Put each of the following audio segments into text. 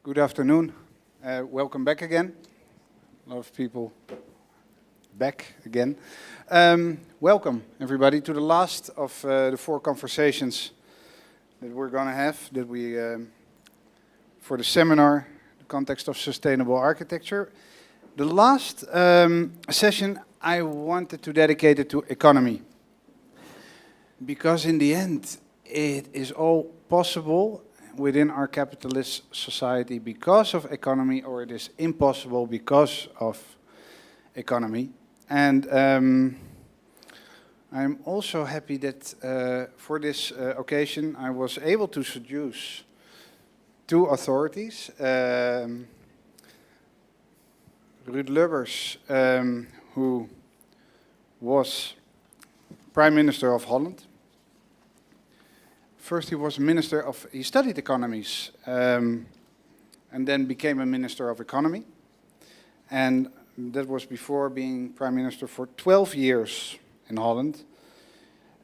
Good afternoon. Welcome back again. A lot of people back again. Welcome, everybody, to the last of the 4 conversations that we're going to have for the seminar, the context of sustainable architecture. The last session I wanted to dedicate it to economy, because in the end it is all possible within our capitalist society because of economy, or it is impossible because of economy. And I'm also happy that for this occasion I was able to seduce 2 authorities. Ruud Lubbers, who was Prime Minister of Holland. First he was he studied economies and then became a Minister of Economy. And that was before being Prime Minister for 12 years in Holland.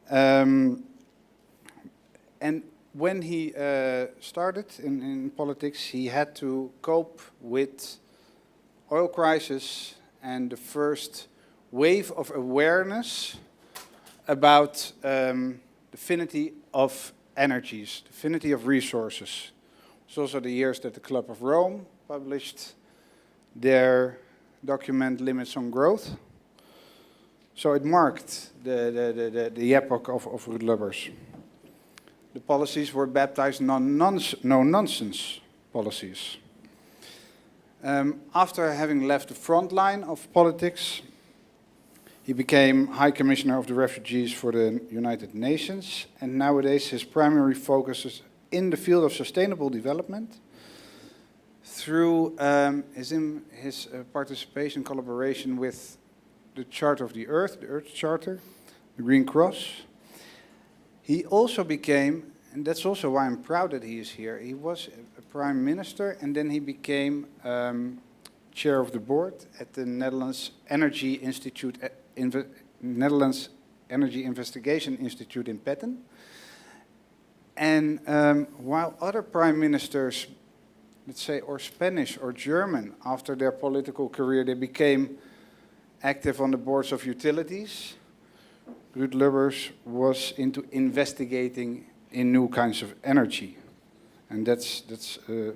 And when he started in politics, he had to cope with oil crisis and the first wave of awareness about the finity of energies, the finity of resources. It's also the years that the Club of Rome published their document Limits on Growth. So it marked the epoch of Ruud Lubbers. The policies were baptized no-nonsense policies. After having left the front line of politics, he became High Commissioner of the Refugees for the United Nations, and nowadays his primary focus is in the field of sustainable development through his participation, collaboration with the Charter of the Earth Charter, the Green Cross. He also became, and that's also why I'm proud that he is here, he was a Prime Minister, and then he became Chair of the Board at the Netherlands Energy Institute, Netherlands Energy Investigation Institute in Petten. And while other prime ministers, let's say, or Spanish or German, after their political career, they became active on the boards of utilities, Ruud Lubbers was into investigating in new kinds of energy. And that's a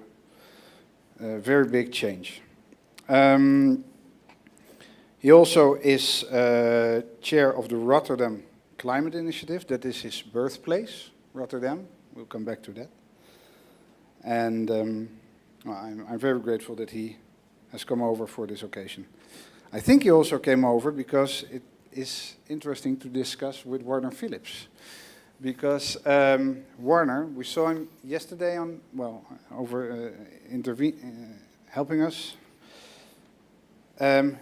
very big change. He also is chair of the Rotterdam Climate Initiative. That is his birthplace, Rotterdam. We'll come back to that. And I'm very grateful that he has come over for this occasion. I think he also came over because it is interesting to discuss with Warner Phillips. Because Warner, we saw him yesterday on, helping us.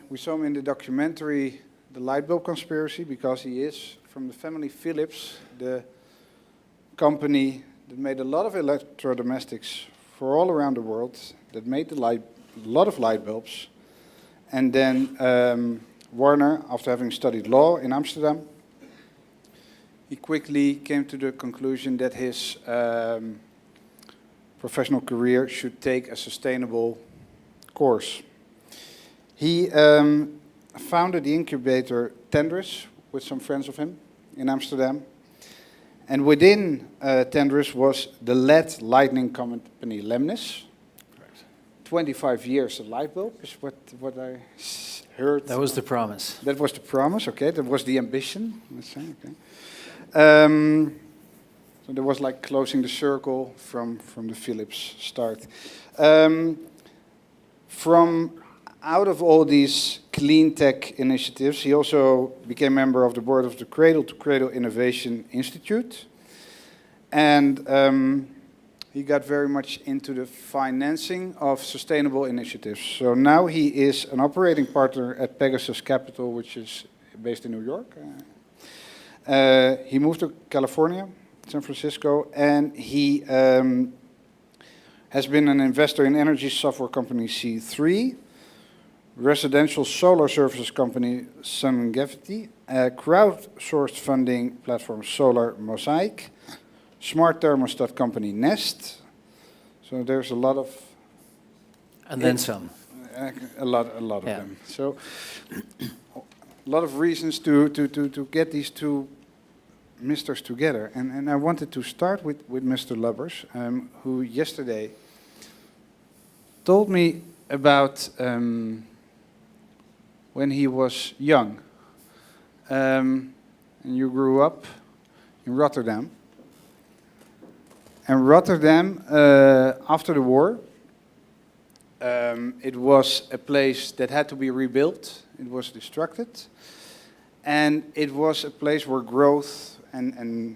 We saw him in the documentary The Light Bulb Conspiracy, because he is from the family Philips, the company that made a lot of electrodomestics for all around the world, that made a lot of light bulbs. And then Warner, after having studied law in Amsterdam, he quickly came to the conclusion that his professional career should take a sustainable course. He founded the incubator Tendris with some friends of him in Amsterdam. And within Tendris was the LED lighting company Lemnis. Correct. 25 years a light bulb is what I heard. That was the promise. That was the promise, okay. That was the ambition, let's say, okay. So there was like closing the circle from the Philips start. From out of all these clean tech initiatives, he also became member of the board of the Cradle to Cradle Innovation Institute. And he got very much into the financing of sustainable initiatives. So now he is an operating partner at Pegasus Capital, which is based in New York. He moved to California, San Francisco, and he has been an investor in energy software company C3, residential solar services company Sungevity, crowdsourced funding platform Solar Mosaic, smart thermostat company Nest. So there's a lot of And then some. A lot of Yeah. them. So, a lot of reasons to get these two misters together. And I wanted to start with Mr. Lubbers, who yesterday told me about when he was young. And you grew up in Rotterdam. And Rotterdam, after the war, it was a place that had to be rebuilt. It was destructed. And it was a place where growth and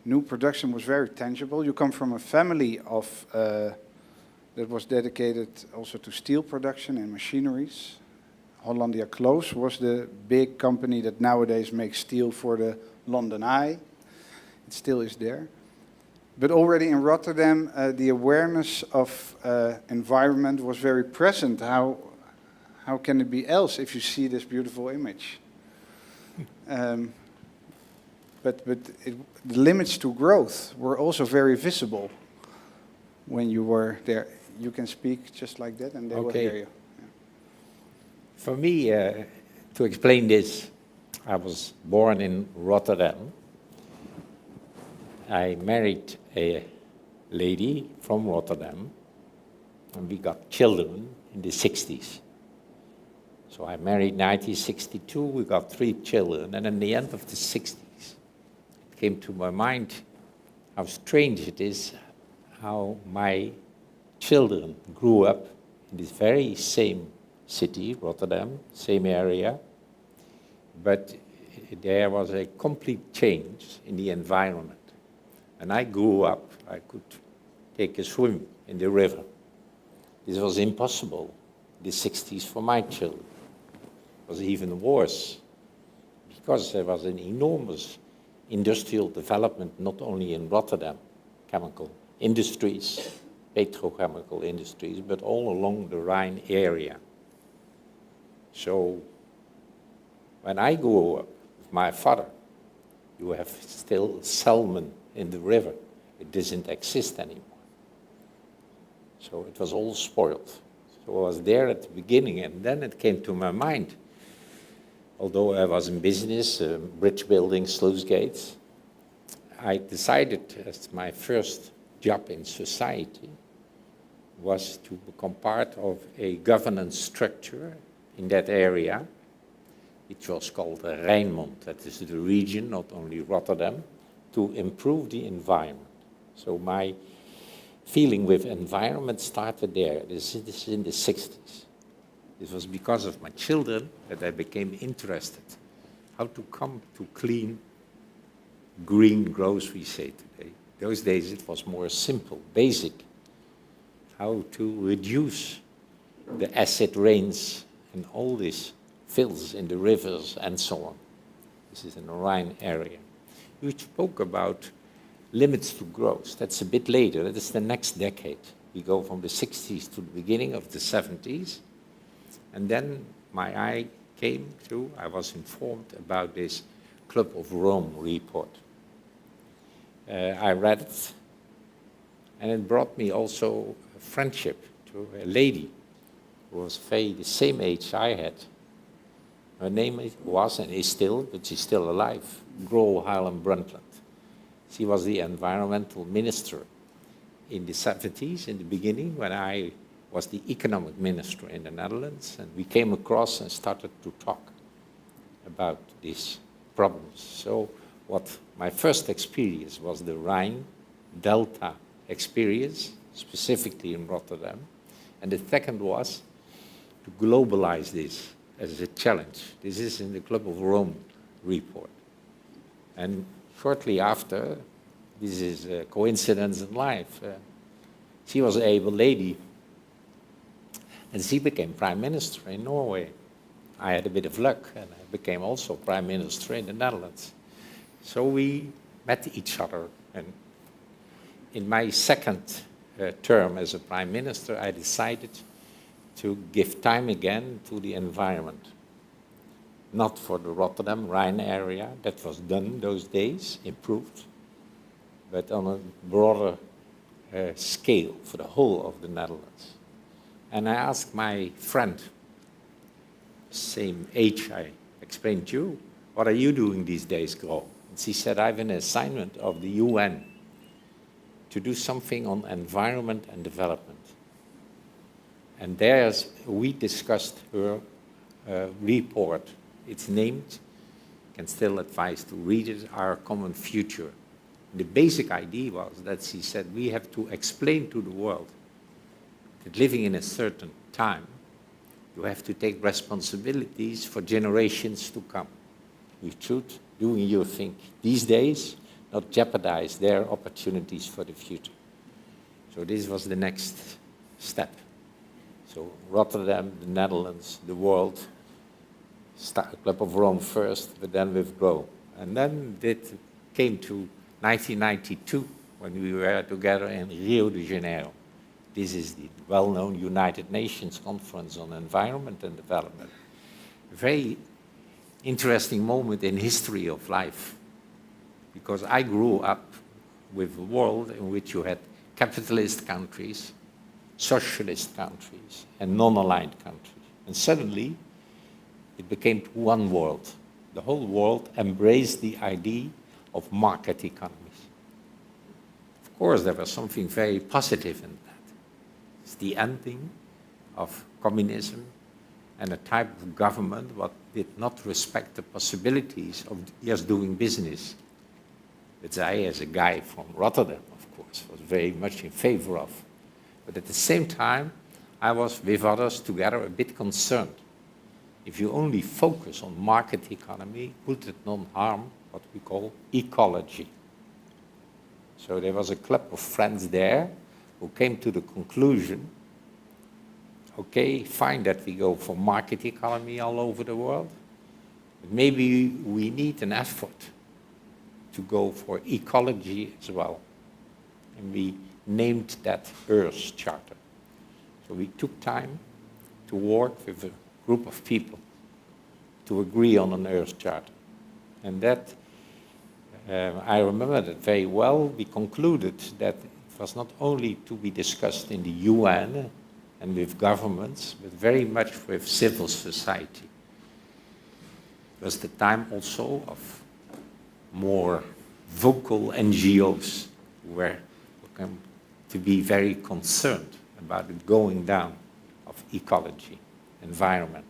new production was very tangible. You come from a family of that was dedicated also to steel production and machineries. Hollandia Close was the big company that nowadays makes steel for the London Eye. It still is there. But already in Rotterdam, the awareness of environment was very present. How can it be else if you see this beautiful image? But the limits to growth were also very visible when you were there. You can speak just like that and they will hear you. Yeah. For me, to explain this, I was born in Rotterdam. I married a lady from Rotterdam, and we got children in the 60s. So I married in 1962, we got 3 children, and in the end of the 60s, it came to my mind how strange it is how my children grew up in this very same city, Rotterdam, same area, but there was a complete change in the environment. When I grew up, I could take a swim in the river. This was impossible in the 60s for my children. It was even worse because there was an enormous industrial development, not only in Rotterdam, chemical industries, petrochemical industries, but all along the Rhine area. So when I grew up with my father, you have still salmon in the river. It doesn't exist anymore. So it was all spoiled. So I was there at the beginning, and then it came to my mind. Although I was in business, bridge building, sluice gates, I decided as my first job in society was to become part of a governance structure in that area, which was called Rijnmond. That is the region, not only Rotterdam, to improve the environment. So my feeling with environment started there. This is in the 60s. This was because of my children that I became interested. How to come to clean, green growth, we say today. Those days it was more simple, basic. How to reduce the acid rains and all these fills in the rivers and so on. This is in the Rhine area. You spoke about limits to growth. That's a bit later. That is the next decade. We go from the 60s to the beginning of the 70s. And then my eye came to, I was informed about this Club of Rome report. I read it, and it brought me also a friendship to a lady who was the same age I had. Her name was and is still, but she's still alive, Gro Harlem Brundtland. She was the environmental minister in the 70s, in the beginning, when I was the economic minister in the Netherlands, and we came across and started to talk about these problems. So what my first experience was the Rhine Delta experience, specifically in Rotterdam, and the second was to globalize this as a challenge. This is in the Club of Rome report. And shortly after, this is a coincidence in life, she was an able lady, and she became prime minister in Norway. I had a bit of luck, and I became also prime minister in the Netherlands. So we met each other, and in my second term as a prime minister, I decided to give time again to the environment. Not for the Rotterdam Rhine area, that was done those days, improved, but on a broader scale for the whole of the Netherlands. And I asked my friend, same age I explained to you, what are you doing these days, Gro? And she said, I have an assignment of the UN to do something on environment and development. And there's, we discussed her report. It's named, can still advise to read it, Our Common Future. The basic idea was that she said we have to explain to the world that living in a certain time, you have to take responsibilities for generations to come. You should, doing your thing these days, not jeopardize their opportunities for the future. So this was the next step. So Rotterdam, the Netherlands, the world, Club of Rome first, but then with Grow. And then it came to 1992, when we were together in Rio de Janeiro. This is the well-known United Nations Conference on Environment and Development. A very interesting moment in history of life, because I grew up with a world in which you had capitalist countries, socialist countries, and non-aligned countries. And suddenly, it became one world. The whole world embraced the idea of market economies. Of course, there was something very positive in that. It's the ending of communism and a type of government that did not respect the possibilities of just doing business. Which I, as a guy from Rotterdam, of course, was very much in favor of. But at the same time, I was, with others together, a bit concerned. If you only focus on market economy, would it not harm what we call ecology? So there was a club of friends there who came to the conclusion, okay, fine that we go for market economy all over the world, but maybe we need an effort to go for ecology as well. And we named that Earth Charter. So we took time to work with a group of people to agree on an Earth Charter. And that, I remember that very well. We concluded that it was not only to be discussed in the UN and with governments, but very much with civil society. It was the time also of more vocal NGOs who were to be very concerned about the going down of ecology, environment.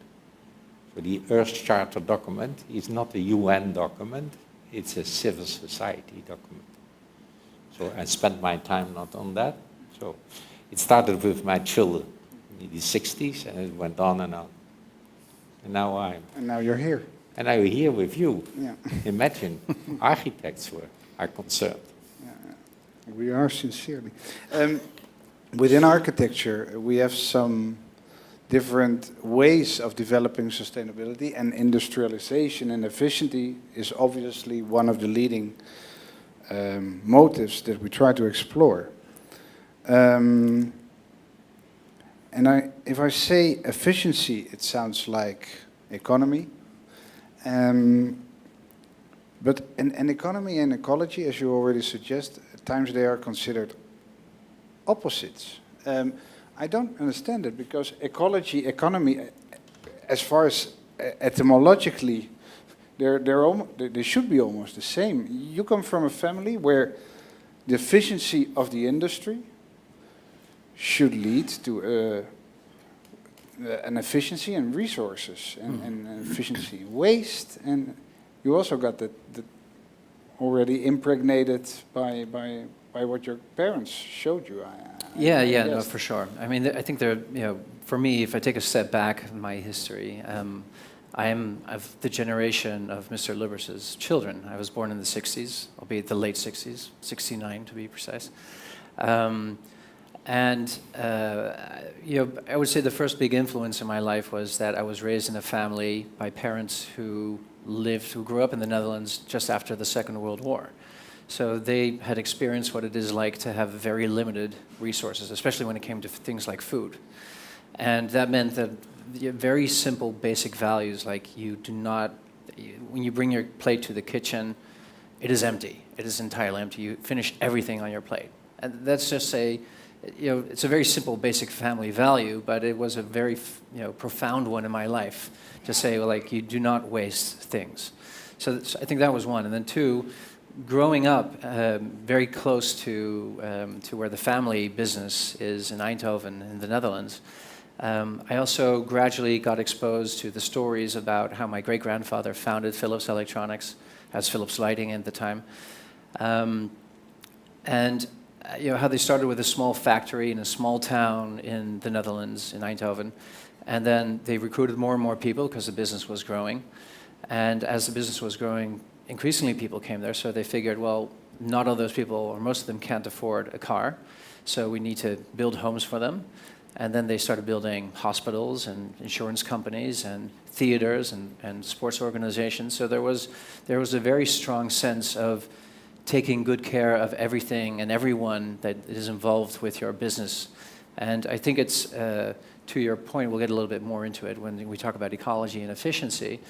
So the Earth Charter document is not a UN document, it's a civil society document. So I spent my time not on that. So it started with my children in the 60s, and it went on and on. And now you're here. And I'm here with you. Yeah. Imagine, architects are concerned. We are sincerely. Within architecture, we have some different ways of developing sustainability, and industrialization and efficiency is obviously one of the leading motives that we try to explore. And if I say efficiency, it sounds like economy. But an economy and ecology, as you already suggest, at times they are considered opposites. I don't understand it, because ecology, economy, as far as etymologically, they should be almost the same. You come from a family where the efficiency of the industry should lead to an efficiency in resources and efficiency in waste, and you also got that already impregnated by what your parents showed you. No, for sure. I mean, I think for me, if I take a step back in my history, I'm of the generation of Mr. Lubbers' children. I was born in the 60s, albeit the late 60s, 69 to be precise. I would say the first big influence in my life was that I was raised in a family by parents who grew up in the Netherlands just after the Second World War. So they had experienced what it is like to have very limited resources, especially when it came to things like food. And that meant that very simple basic values, like when you bring your plate to the kitchen, it is empty. It is entirely empty. You finish everything on your plate. And that's just it's a very simple, basic family value, but it was a very, profound one in my life to say, well, like, you do not waste things. So I think that was one. And then two, growing up very close to where the family business is in Eindhoven in the Netherlands, I also gradually got exposed to the stories about how my great-grandfather founded Philips Electronics, as Philips Lighting at the time. And how they started with a small factory in a small town in the Netherlands, in Eindhoven, and then they recruited more and more people because the business was growing. And as the business was growing, increasingly people came there, so they figured, well, not all those people, or most of them, can't afford a car, so we need to build homes for them. And then they started building hospitals and insurance companies and theaters and sports organizations. So there was a very strong sense of taking good care of everything and everyone that is involved with your business. And I think it's, to your point, we'll get a little bit more into it when we talk about ecology and efficiency,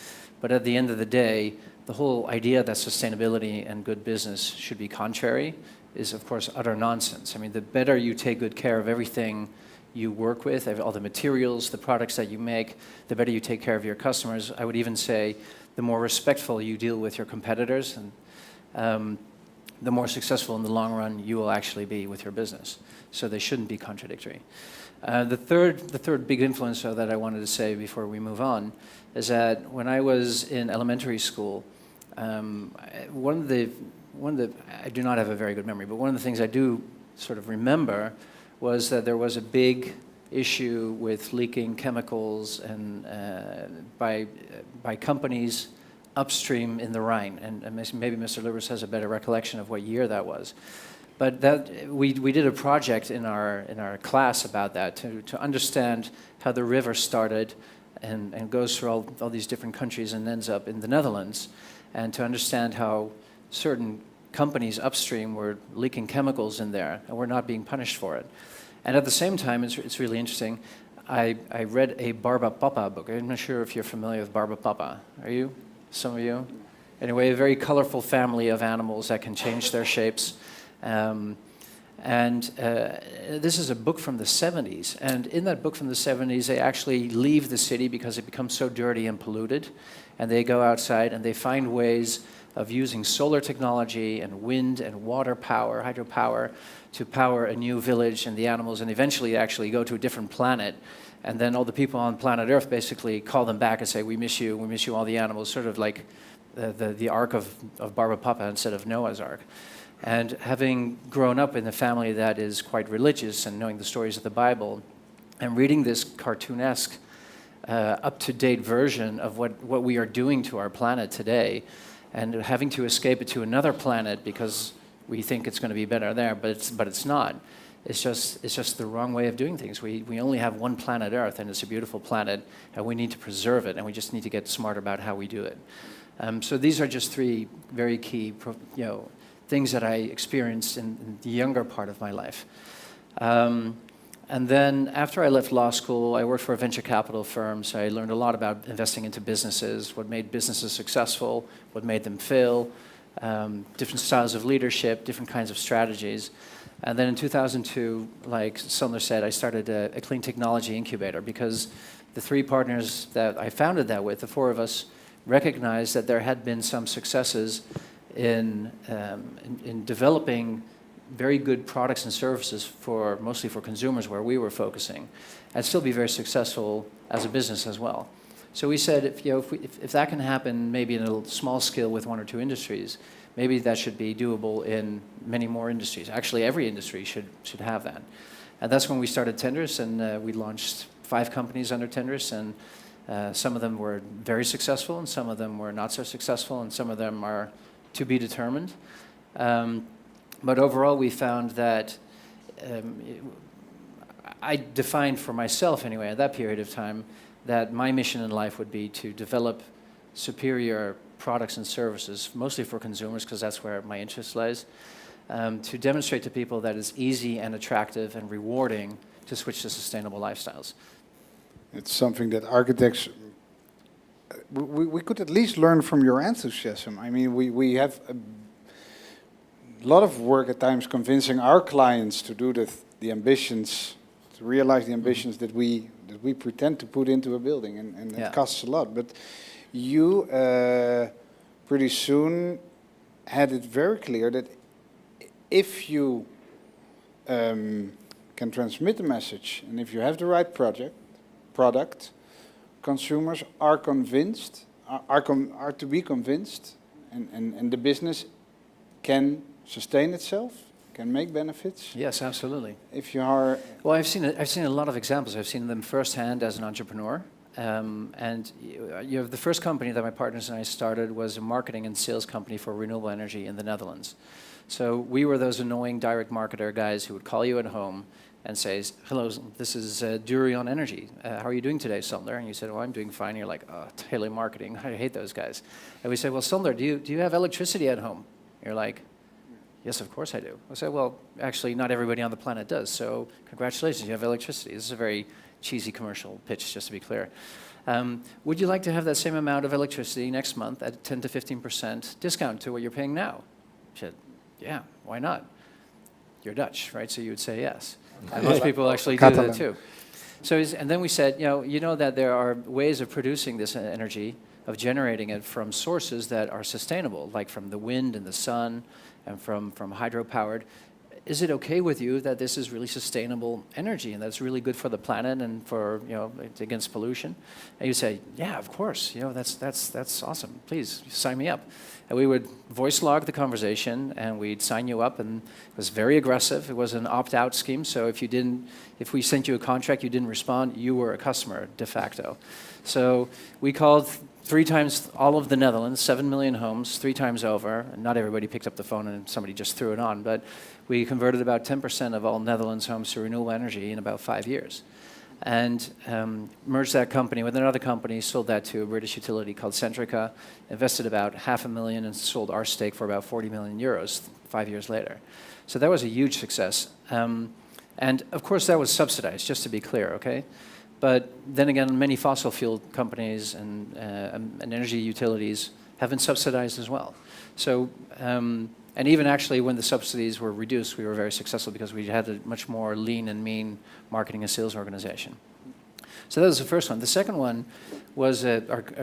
but at the end of the day, the whole idea that sustainability and good business should be contrary is, of course, utter nonsense. I mean, the better you take good care of everything you work with, all the materials, the products that you make, the better you take care of your customers. I would even say the more respectful you deal with your competitors, and the more successful in the long run you will actually be with your business. So they shouldn't be contradictory. The third big influence that I wanted to say before we move on is that when I was in elementary school, one of the I do not have a very good memory, but one of the things I do sort of remember was that there was a big issue with leaking chemicals and by companies upstream in the Rhine, and maybe Mr. Lubbers has a better recollection of what year that was. But that we did a project in our class about that to understand how the river started and goes through all these different countries and ends up in the Netherlands, and to understand how certain companies upstream were leaking chemicals in there and were not being punished for it. And at the same time, it's really interesting, I read a Barba Papa book. I'm not sure if you're familiar with Barba Papa. Are you? Some of you? Anyway, a very colorful family of animals that can change their shapes. This is a book from the 70s. And in that book from the 70s, they actually leave the city because it becomes so dirty and polluted. And they go outside and they find ways of using solar technology and wind and water power, hydropower, to power a new village and the animals, and eventually actually go to a different planet. And then all the people on planet Earth basically call them back and say, we miss you, all the animals, sort of like the Ark of Barba Papa instead of Noah's Ark. And having grown up in a family that is quite religious and knowing the stories of the Bible, and reading this cartoonesque, up-to-date version of what we are doing to our planet today, and having to escape it to another planet because we think it's going to be better there, but it's not. It's just the wrong way of doing things. We only have one planet Earth, and it's a beautiful planet, and we need to preserve it, and we just need to get smart about how we do it. So these are just three very key, things that I experienced in the younger part of my life. And then after I left law school, I worked for a venture capital firm, so I learned a lot about investing into businesses, what made businesses successful, what made them fail, different styles of leadership, different kinds of strategies. And then in 2002, like Sumner said, I started a clean technology incubator because the three partners that I founded that with, the four of us, recognized that there had been some successes in developing very good products and services mostly for consumers where we were focusing, and still be very successful as a business as well. So we said, if that can happen maybe in a small scale with one or two industries, maybe that should be doable in many more industries. Actually, every industry should have that. And that's when we started Tenders, and we launched 5 companies under Tenders, and some of them were very successful, and some of them were not so successful, and some of them are to be determined. But overall, we found that I defined for myself, anyway, at that period of time, that my mission in life would be to develop superior products and services, mostly for consumers, because that's where my interest lies, to demonstrate to people that it's easy and attractive and rewarding to switch to sustainable lifestyles. It's something that architects, we could at least learn from your enthusiasm. I mean, we have a lot of work at times convincing our clients to do the the ambitions, to realize the ambitions that we pretend to put into a building, and Yeah. it costs a lot. But you pretty soon had it very clear that if you can transmit the message, and if you have the right product, consumers are convinced, are to be convinced, and the business can sustain itself, can make benefits. Yes, absolutely. If you are, Well, I've seen a lot of examples. I've seen them firsthand as an entrepreneur. And you have the first company that my partners and I started was a marketing and sales company for renewable energy in the Netherlands. So we were those annoying direct marketer guys who would call you at home and say, hello, this is Durion Energy. How are you doing today, Sander? And you said, oh, I'm doing fine. You're like, oh, telemarketing. I hate those guys. And we said, well, Sander, do you have electricity at home? You're like, yes, of course I do. I said, well, actually, not everybody on the planet does. So congratulations, you have electricity. This is a very cheesy commercial pitch, just to be clear. Would you like to have that same amount of electricity next month at 10 to 15% discount to what you're paying now? I said, yeah, why not? You're Dutch, right? So you would say yes. And most people actually do that too. So, and then we said, you know that there are ways of producing this energy, of generating it from sources that are sustainable, like from the wind and the sun and from hydropowered. Is it okay with you that this is really sustainable energy and that's really good for the planet and for, against pollution? And you say, yeah, of course, that's awesome. Please sign me up. And we would voice log the conversation and we'd sign you up, and it was very aggressive. It was an opt-out scheme, so if we sent you a contract, you didn't respond, you were a customer de facto. So we called 3 times all of the Netherlands, 7 million homes, 3 times over. And not everybody picked up the phone and somebody just threw it on, but we converted about 10% of all Netherlands homes to renewable energy in about 5 years. And merged that company with another company, sold that to a British utility called Centrica, invested about $500,000 and sold our stake for about 40 million euros 5 years later. So that was a huge success. And of course that was subsidized, just to be clear, okay? But then again, many fossil fuel companies and energy utilities have been subsidized as well. So, and even actually when the subsidies were reduced, we were very successful because we had a much more lean and mean marketing and sales organization. So that was the first one. The second one was a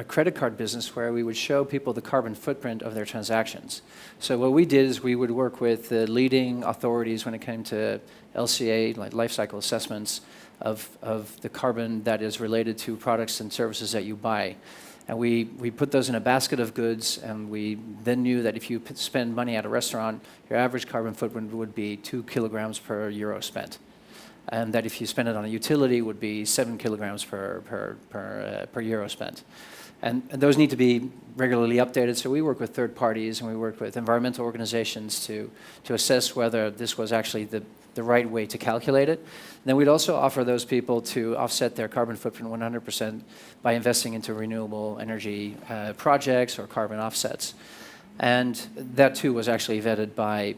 credit card business where we would show people the carbon footprint of their transactions. So what we did is we would work with the leading authorities when it came to LCA, like life cycle assessments of the carbon that is related to products and services that you buy. And we put those in a basket of goods, and we then knew that if you spend money at a restaurant, your average carbon footprint would be 2 kilograms per euro spent. And that if you spend it on a utility, it would be 7 kilograms per euro spent. And those need to be regularly updated, so we work with third parties and we work with environmental organizations to assess whether this was actually the right way to calculate it. And then we'd also offer those people to offset their carbon footprint 100% by investing into renewable energy projects or carbon offsets. And that too was actually vetted by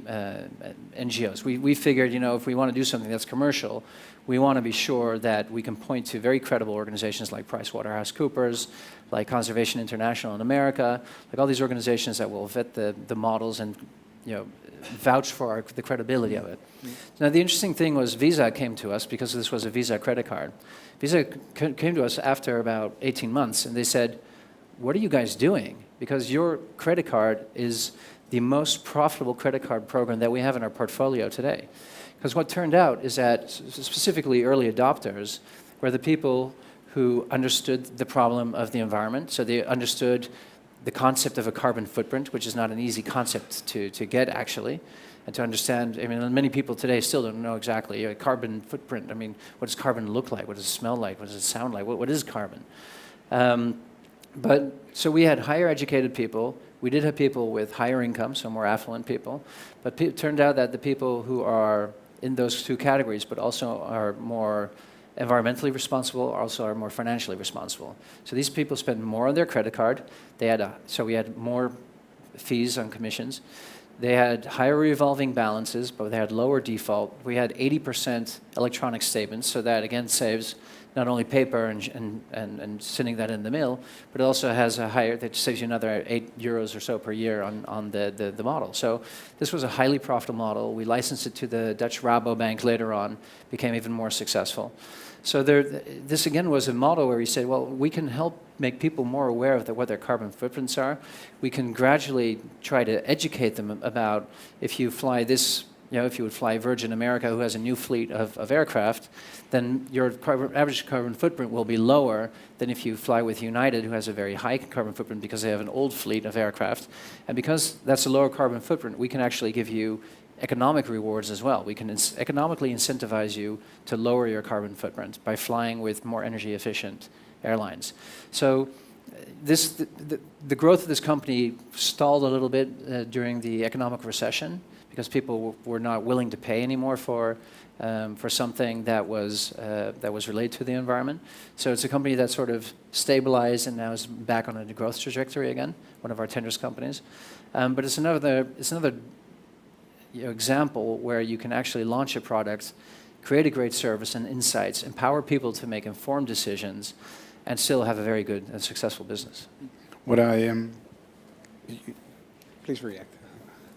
NGOs. We figured, if we want to do something that's commercial, we want to be sure that we can point to very credible organizations like PricewaterhouseCoopers, like Conservation International in America, like all these organizations that will vet the models and vouch for the credibility of it. Now the interesting thing was Visa came to us because this was a Visa credit card. Visa came to us after about 18 months and they said, what are you guys doing? Because your credit card is the most profitable credit card program that we have in our portfolio today. Because what turned out is that specifically early adopters were the people who understood the problem of the environment. So they understood the concept of a carbon footprint, which is not an easy concept to get actually, and to understand. I mean, many people today still don't know exactly a carbon footprint. I mean, what does carbon look like? What does it smell like? What does it sound like? What is carbon? But so we had higher educated people. We did have people with higher income, so more affluent people. But it turned out that the people who are in those two categories, but also are more environmentally responsible, also are more financially responsible. So these people spend more on their credit card. So we had more fees on commissions. They had higher revolving balances, but they had lower default. We had 80% electronic statements, so that again saves not only paper and sending that in the mill, but it also has a higher, that saves you another €8 or so per year on the model. So this was a highly profitable model. We licensed it to the Dutch Rabobank later on, became even more successful. So this again was a model where we said, well, we can help make people more aware of what their carbon footprints are. We can gradually try to educate them about if you fly this, if you would fly Virgin America, who has a new fleet of aircraft, then your average carbon footprint will be lower than if you fly with United, who has a very high carbon footprint because they have an old fleet of aircraft. And because that's a lower carbon footprint, we can actually give you economic rewards as well. We can economically incentivize you to lower your carbon footprint by flying with more energy efficient airlines. So the growth of this company stalled a little bit during the economic recession because people were not willing to pay anymore for something that was related to the environment. So it's a company that sort of stabilized and now is back on a growth trajectory again, one of our tenders companies. But it's another example where you can actually launch a product, create a great service and insights, empower people to make informed decisions, and still have a very good and successful business. What I am, please react.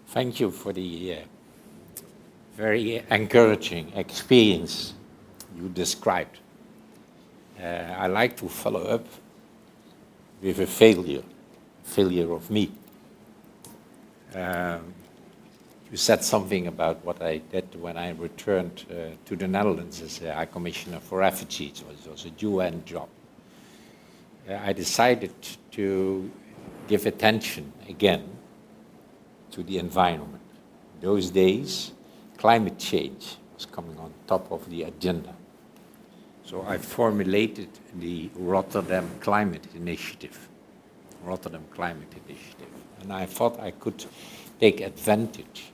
Thank you for the very encouraging experience you described. I like to follow up with a failure of me. You said something about what I did when I returned to the Netherlands as High Commissioner for Refugees. It was a UN job. I decided to give attention again to the environment. Those days, climate change was coming on top of the agenda. So I formulated the Rotterdam Climate Initiative. And I thought I could take advantage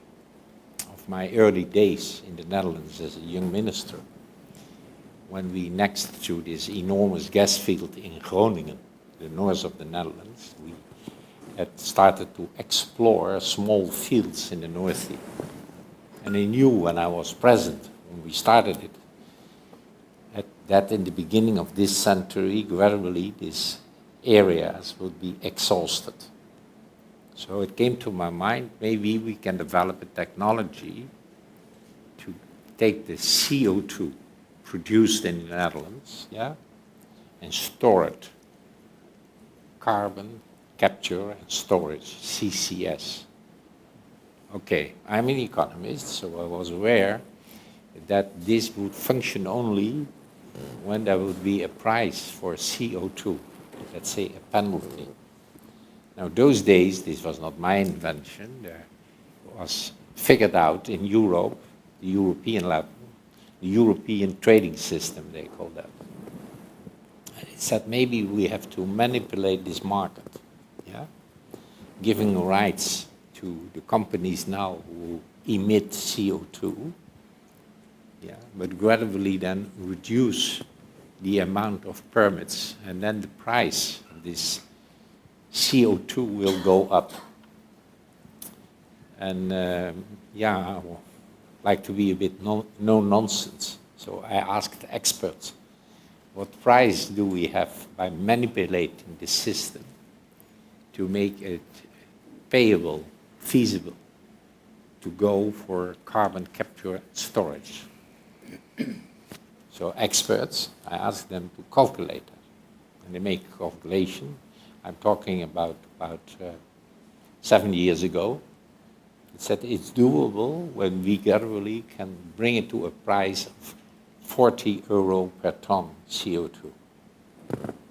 of my early days in the Netherlands as a young minister, when we, next to this enormous gas field in Groningen, the north of the Netherlands, we had started to explore small fields in the North Sea. And I knew when I was present, when we started it, that in the beginning of this century, gradually these areas would be exhausted. So it came to my mind, maybe we can develop a technology to take the CO2 produced in the Netherlands, and store it. Carbon capture and storage, CCS. Okay, I'm an economist, so I was aware that this would function only when there would be a price for CO2, let's say a penalty. Now, those days, this was not my invention. There was figured out in Europe, the European level, the European trading system, they call that. And it said maybe we have to manipulate this market, giving rights to the companies now who emit CO2, but gradually then reduce the amount of permits, and then the price of this CO2 will go up. And I would like to be a bit no nonsense. So I asked experts, what price do we have by manipulating the system to make it payable, feasible, to go for carbon capture and storage? So experts, I asked them to calculate it. And they make a calculation. I'm talking about 7 years ago. It said it's doable when we gradually can bring it to a price of €40 per ton CO2.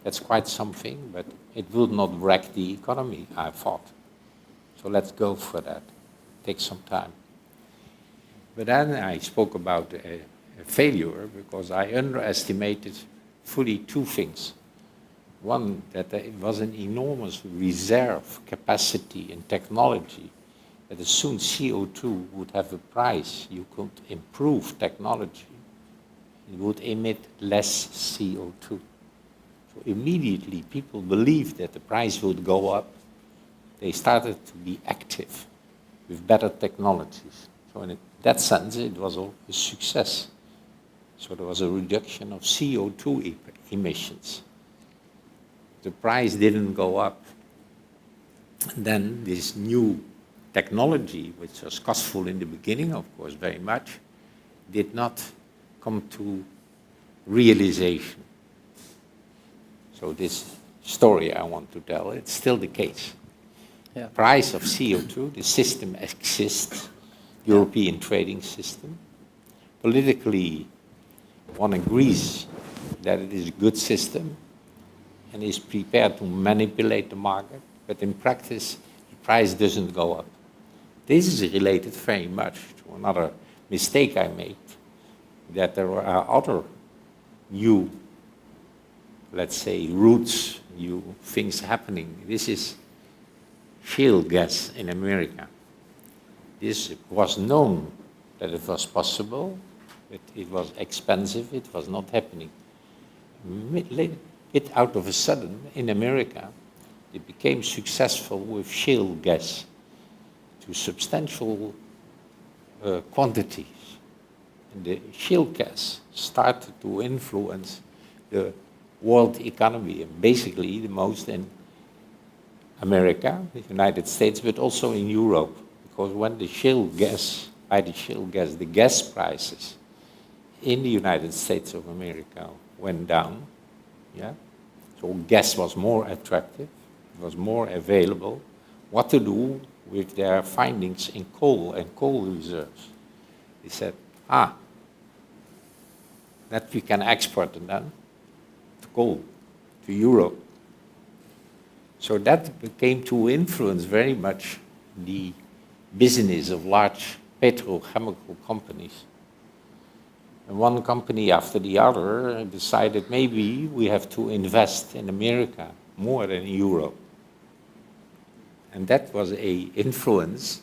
That's quite something, but it will not wreck the economy, I thought. So let's go for that. Take some time. But then I spoke about a failure because I underestimated fully two things. One, that there was an enormous reserve capacity in technology, that as soon as CO2 would have a price, you could improve technology. It would emit less CO2. So immediately people believed that the price would go up. They started to be active with better technologies. So in that sense, it was a success. So there was a reduction of CO2 emissions. The price didn't go up. And then this new technology, which was costful in the beginning, of course, very much, did not come to realization. So this story I want to tell, it's still the case. Yeah. Price of CO2, the system exists, European trading system. Politically, one agrees that it is a good system and is prepared to manipulate the market, but in practice, the price doesn't go up. This is related very much to another mistake I made, that there are other new, let's say, routes, new things happening. This is shale gas in America. This was known that it was possible, but it was expensive, it was not happening. It out of a sudden, in America, it became successful with shale gas to substantial quantities. And the shale gas started to influence the world economy, and basically the most in America, the United States, but also in Europe. Because when the shale gas, the gas prices in the United States of America went down, yeah, so gas was more attractive, it was more available. What to do with their findings in coal and coal reserves? They said, that we can export them then, to coal, to Europe. So that became to influence very much the business of large petrochemical companies. And one company after the other decided maybe we have to invest in America more than in Europe. And that was an influence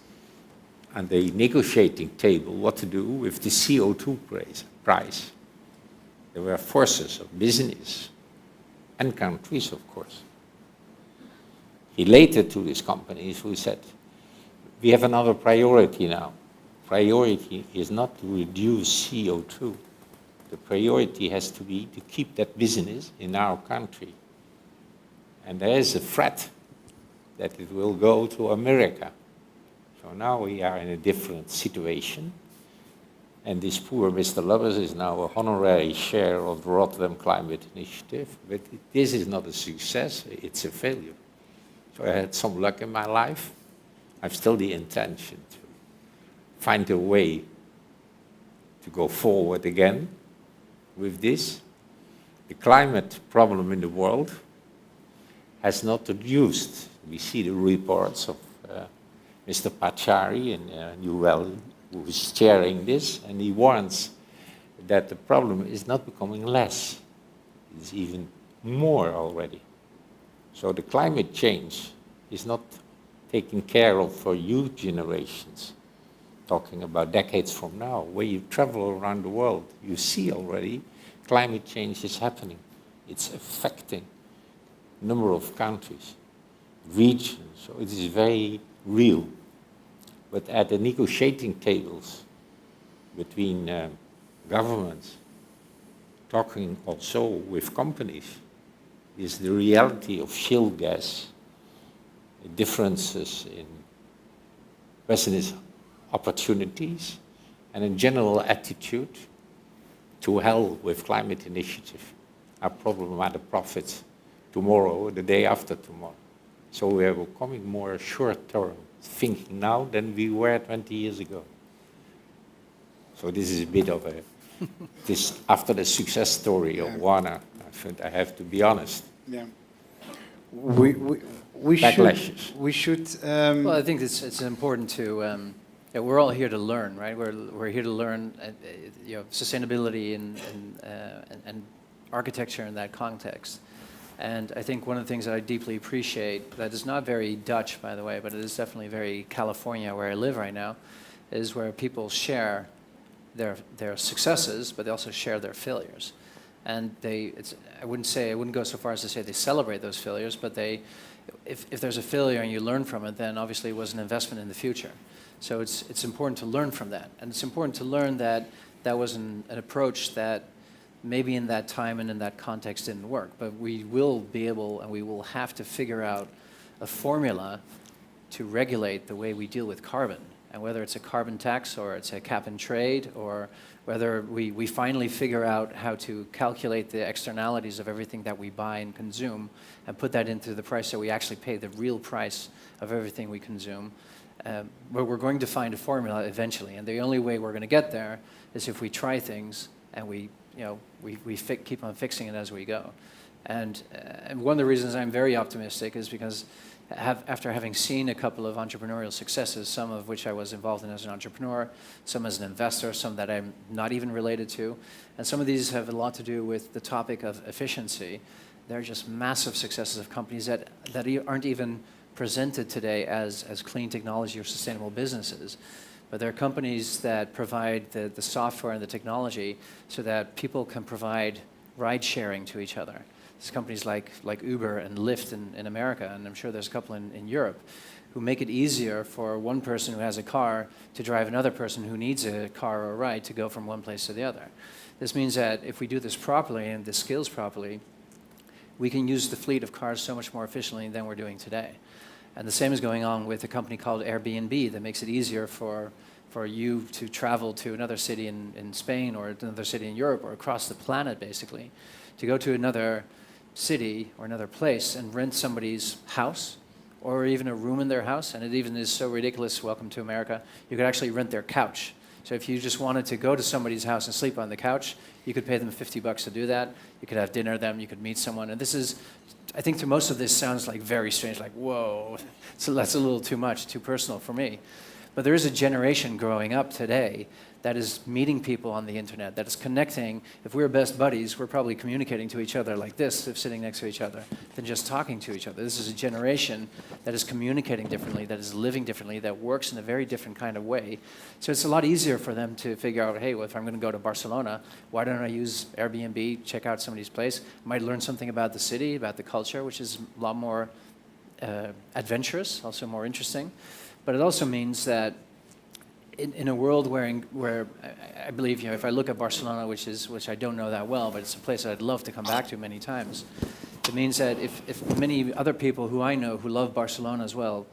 on the negotiating table, what to do with the CO2 price. There were forces of business and countries, of course, related to these companies who said, we have another priority now. Priority is not to reduce CO2. The priority has to be to keep that business in our country. And there is a threat that it will go to America. So now we are in a different situation. And this poor Mr. Lubbers is now a honorary chair of the Rotterdam Climate Initiative. But this is not a success, it's a failure. So I had some luck in my life. I have still the intention to find a way to go forward again with this. The climate problem in the world has not reduced. We see the reports of Mr. Pachari in New Delhi, who is chairing this, and he warns that the problem is not becoming less. It's even more already. So the climate change is not taken care of for youth generations. Talking about decades from now, where you travel around the world, you see already climate change is happening. It's affecting a number of countries, regions, so it is very real. But at the negotiating tables between governments, talking also with companies, is the reality of shale gas, the differences in business opportunities, and a general attitude to hell with climate initiative. Our problem are the profits tomorrow, the day after tomorrow. So we are becoming more short-term thinking now than we were 20 years ago. So this is a bit of a, this after the success story of Warner, I think I have to be honest. Yeah. We should. Well, I think it's important to. Yeah, we're all here to learn, right? We're here to learn, sustainability and architecture in that context. And I think one of the things that I deeply appreciate, that is not very Dutch, by the way, but it is definitely very California, where I live right now, is where people share their successes, but they also share their failures. And I wouldn't go so far as to say they celebrate those failures, but if there's a failure and you learn from it, then obviously it was an investment in the future. So it's important to learn from that. And it's important to learn that that was an approach that maybe in that time and in that context didn't work. But we will be able, and we will have to figure out a formula to regulate the way we deal with carbon. And whether it's a carbon tax or it's a cap and trade, or whether we finally figure out how to calculate the externalities of everything that we buy and consume and put that into the price so we actually pay the real price of everything we consume. But we're going to find a formula eventually, and the only way we're going to get there is if we try things and we keep on fixing it as we go. And one of the reasons I'm very optimistic is because after having seen a couple of entrepreneurial successes, some of which I was involved in as an entrepreneur, some as an investor, some that I'm not even related to, and some of these have a lot to do with the topic of efficiency. They're just massive successes of companies that aren't even presented today as clean technology or sustainable businesses. But they're companies that provide the software and the technology so that people can provide ride sharing to each other. There's companies like Uber and Lyft in America, and I'm sure there's a couple in Europe, who make it easier for one person who has a car to drive another person who needs a car or a ride to go from one place to the other. This means that if we do this properly and this scales properly, we can use the fleet of cars so much more efficiently than we're doing today. And the same is going on with a company called Airbnb that makes it easier for you to travel to another city in Spain or another city in Europe or across the planet, basically, to go to another city or another place and rent somebody's house or even a room in their house. And it even is so ridiculous, welcome to America, you could actually rent their couch. So if you just wanted to go to somebody's house and sleep on the couch, you could pay them $50 to do that. You could have dinner with them, you could meet someone. And this is, I think to most of this sounds like very strange, like, whoa, so that's a little too much, too personal for me. But there is a generation growing up today that is meeting people on the internet, that is connecting. If we're best buddies, we're probably communicating to each other like this if sitting next to each other than just talking to each other. This is a generation that is communicating differently, that is living differently, that works in a very different kind of way. So it's a lot easier for them to figure out, hey, well, if I'm going to go to Barcelona, why don't I use Airbnb, check out somebody's place? I might learn something about the city, about the culture, which is a lot more adventurous, also more interesting. But it also means that in a world where I believe, if I look at Barcelona, which I don't know that well, but it's a place that I'd love to come back to many times, it means that if many other people who I know who love Barcelona as well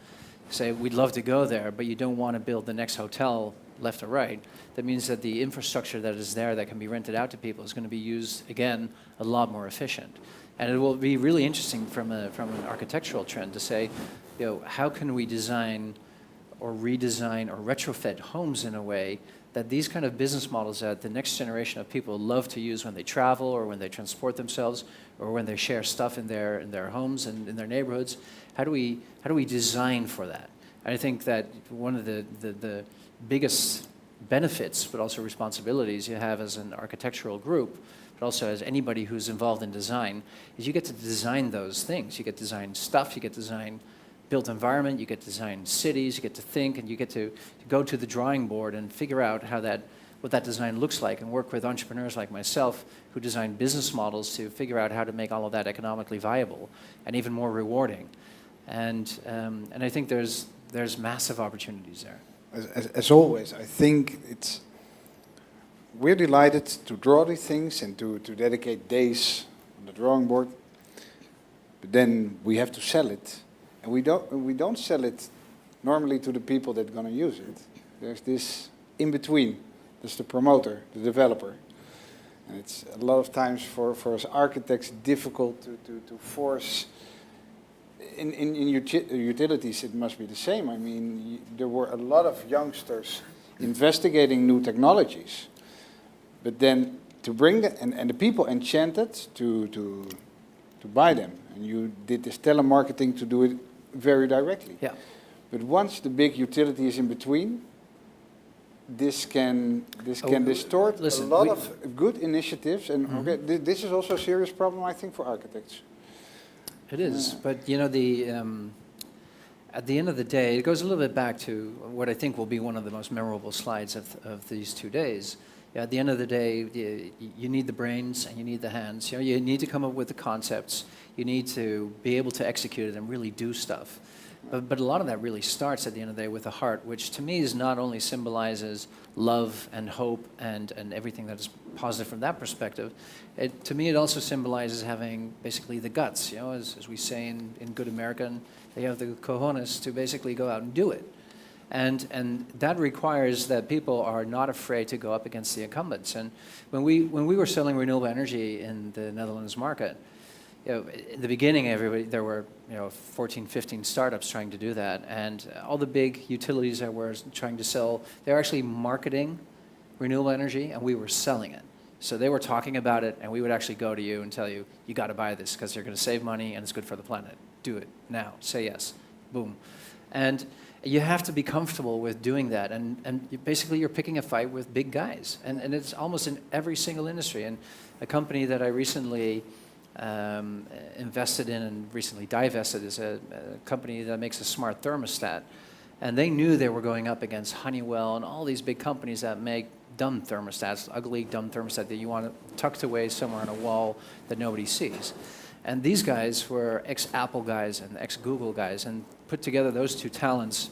say, we'd love to go there, but you don't want to build the next hotel left or right, that means that the infrastructure that is there that can be rented out to people is going to be used, again, a lot more efficient. And it will be really interesting from an architectural trend to say, how can we design or redesign or retrofit homes in a way that these kind of business models that the next generation of people love to use when they travel or when they transport themselves or when they share stuff in their homes and in their neighborhoods, how do we design for that? And I think that one of the biggest benefits, but also responsibilities you have as an architectural group, but also as anybody who's involved in design, is you get to design those things. You get to design stuff, you get to design built environment, you get to design cities, you get to think, and you get to go to the drawing board and figure out what that design looks like and work with entrepreneurs like myself who design business models to figure out how to make all of that economically viable and even more rewarding. And I think there's massive opportunities there. As always, I think we're delighted to draw these things and to dedicate days on the drawing board, but then we have to sell it. And we don't sell it normally to the people that are going to use it. There's this in between. There's the promoter, the developer. And it's a lot of times for us architects difficult to force. In utilities, it must be the same. I mean, there were a lot of youngsters investigating new technologies, but then to bring them, and the people enchanted to buy them. And you did this telemarketing to do it very directly. Yeah. But once the big utility is in between, this can distort a lot of good initiatives. And this is also a serious problem, I think, for architects. It is, but at the end of the day, it goes a little bit back to what I think will be one of the most memorable slides of these 2 days. At the end of the day, you need the brains and you need the hands. You need to come up with the concepts. You need to be able to execute it and really do stuff. But a lot of that really starts at the end of the day with the heart, which to me is not only symbolizes love and hope and everything that is positive from that perspective. To me, it also symbolizes having basically the guts, you know, as we say in good American, they have the cojones to basically go out and do it. And that requires that people are not afraid to go up against the incumbents. And when we were selling renewable energy in the Netherlands market, you know, in the beginning, there were 14, 15 startups trying to do that, and all the big utilities that were trying to sell, they were actually marketing renewable energy, and we were selling it. So they were talking about it, and we would actually go to you and tell you, you got to buy this because you're going to save money and it's good for the planet. Do it now. Say yes. Boom. And you have to be comfortable with doing that, and basically you're picking a fight with big guys, and it's almost in every single industry. And a company that I recently invested in and recently divested is a company that makes a smart thermostat. And they knew they were going up against Honeywell and all these big companies that make dumb thermostats, ugly, dumb thermostat that you want tucked away somewhere on a wall that nobody sees. And these guys were ex-Apple guys and ex-Google guys, and put together those two talents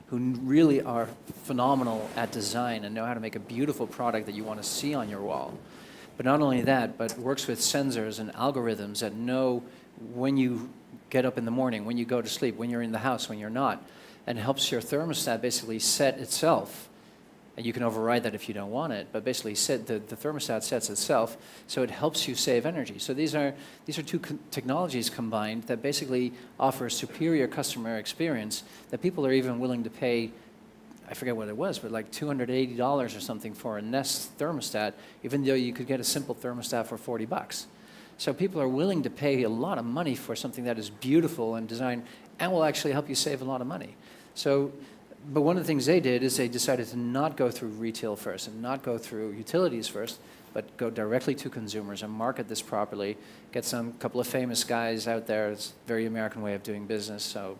who really are phenomenal at design and know how to make a beautiful product that you want to see on your wall. But not only that, but works with sensors and algorithms that know when you get up in the morning, when you go to sleep, when you're in the house, when you're not, and helps your thermostat basically set itself. And you can override that if you don't want it, but basically the thermostat sets itself, so it helps you save energy. So these are two technologies combined that basically offer a superior customer experience that people are even willing to pay. I forget what it was, but like $280 or something for a Nest thermostat, even though you could get a simple thermostat for $40. So people are willing to pay a lot of money for something that is beautiful and designed and will actually help you save a lot of money. So, but one of the things they did is they decided to not go through retail first and not go through utilities first, but go directly to consumers and market this properly, get some couple of famous guys out there. It's a very American way of doing business, so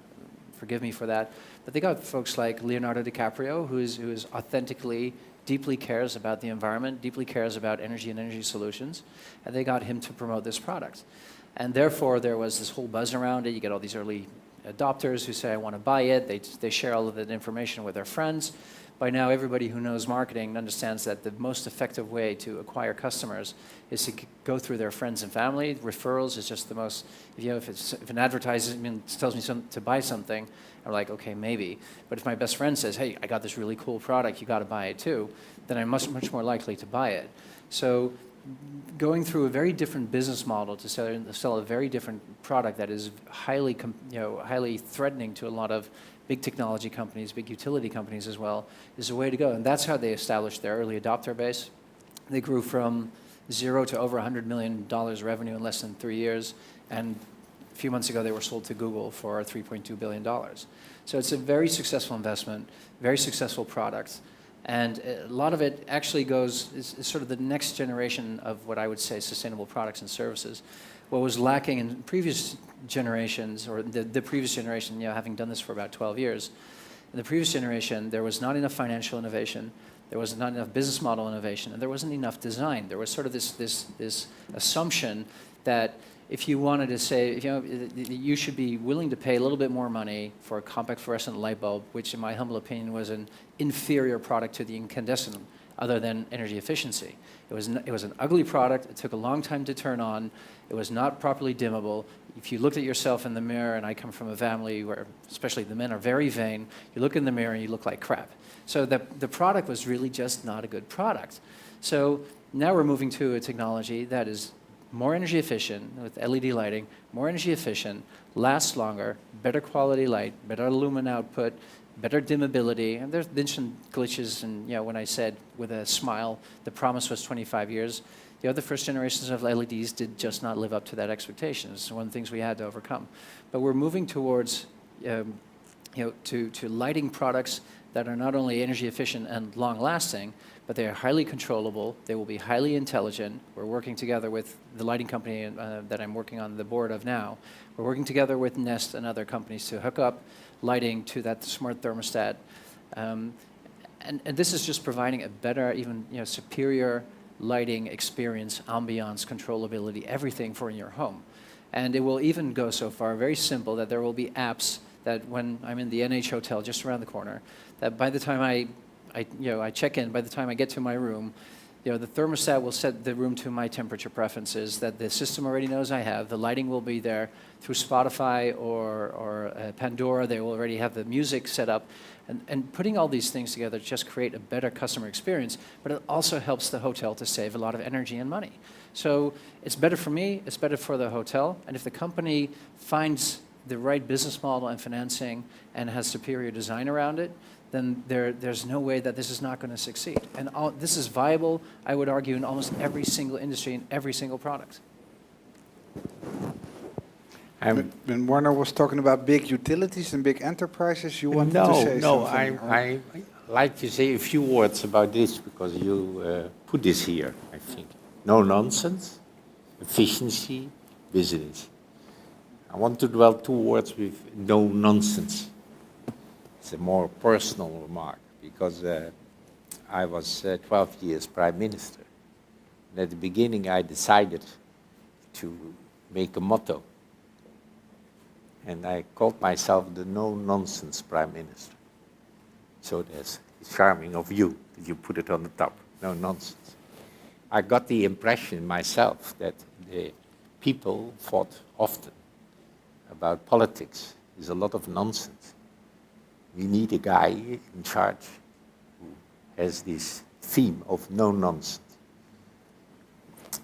forgive me for that. But they got folks like Leonardo DiCaprio, who is authentically, deeply cares about the environment, deeply cares about energy and energy solutions, and they got him to promote this product. And therefore, there was this whole buzz around it. You get all these early adopters who say, I want to buy it. They share all of that information with their friends. By now, everybody who knows marketing understands that the most effective way to acquire customers is to go through their friends and family. Referrals is just the most, if an advertisement tells me to buy something, I'm like, okay, maybe. But if my best friend says, hey, I got this really cool product, you got to buy it too, then I'm much more likely to buy it. So going through a very different business model to sell a very different product that is highly threatening to a lot of big technology companies, big utility companies as well, is the way to go. And that's how they established their early adopter base. They grew from 0 to over $100 million revenue in less than 3 years. And a few months ago, they were sold to Google for $3.2 billion. So it's a very successful investment, very successful product. And a lot of it actually is sort of the next generation of what I would say sustainable products and services. What was lacking in previous generations, or the previous generation, having done this for about 12 years, in the previous generation, there was not enough financial innovation, there was not enough business model innovation, and there wasn't enough design. There was sort of this assumption that if you wanted to say, you should be willing to pay a little bit more money for a compact fluorescent light bulb, which in my humble opinion was an inferior product to the incandescent, other than energy efficiency. It was an ugly product. It took a long time to turn on. It was not properly dimmable. If you looked at yourself in the mirror, and I come from a family where especially the men are very vain, you look in the mirror and you look like crap. So the product was really just not a good product. So now we're moving to a technology that is more energy efficient with LED lighting, more energy efficient, lasts longer, better quality light, better lumen output, better dimmability. And there's been some glitches, and when I said with a smile the promise was 25 years, the other first generations of LEDs did just not live up to that expectation. It's one of the things we had to overcome. But we're moving towards to lighting products that are not only energy efficient and long lasting, but they are highly controllable. They will be highly intelligent. We're working together with the lighting company that I'm working on the board of now. We're working together with Nest and other companies to hook up lighting to that smart thermostat. And this is just providing a better, even superior lighting experience, ambiance, controllability, everything for in your home. And it will even go so far, very simple, that there will be apps that when I'm in the NH Hotel just around the corner, that by the time I check in, by the time I get to my room, the thermostat will set the room to my temperature preferences that the system already knows I have. The lighting will be there through Spotify or Pandora. They will already have the music set up. And putting all these things together just create a better customer experience, but it also helps the hotel to save a lot of energy and money. So it's better for me, it's better for the hotel, and if the company finds the right business model and financing and has superior design around it, then there's no way that this is not going to succeed. And this is viable, I would argue, in almost every single industry and every single product. When Warner was talking about big utilities and big enterprises, you wanted to say something? I like to say a few words about this because you put this here, I think. No nonsense, efficiency, business. I want to dwell 2 words with no nonsense. It's a more personal remark because I was 12 years Prime Minister. And at the beginning I decided to make a motto. And I called myself the no-nonsense Prime Minister. So that's charming of you that you put it on the top, no nonsense. I got the impression myself that the people thought often about politics. There's a lot of nonsense. We need a guy in charge who has this theme of no nonsense.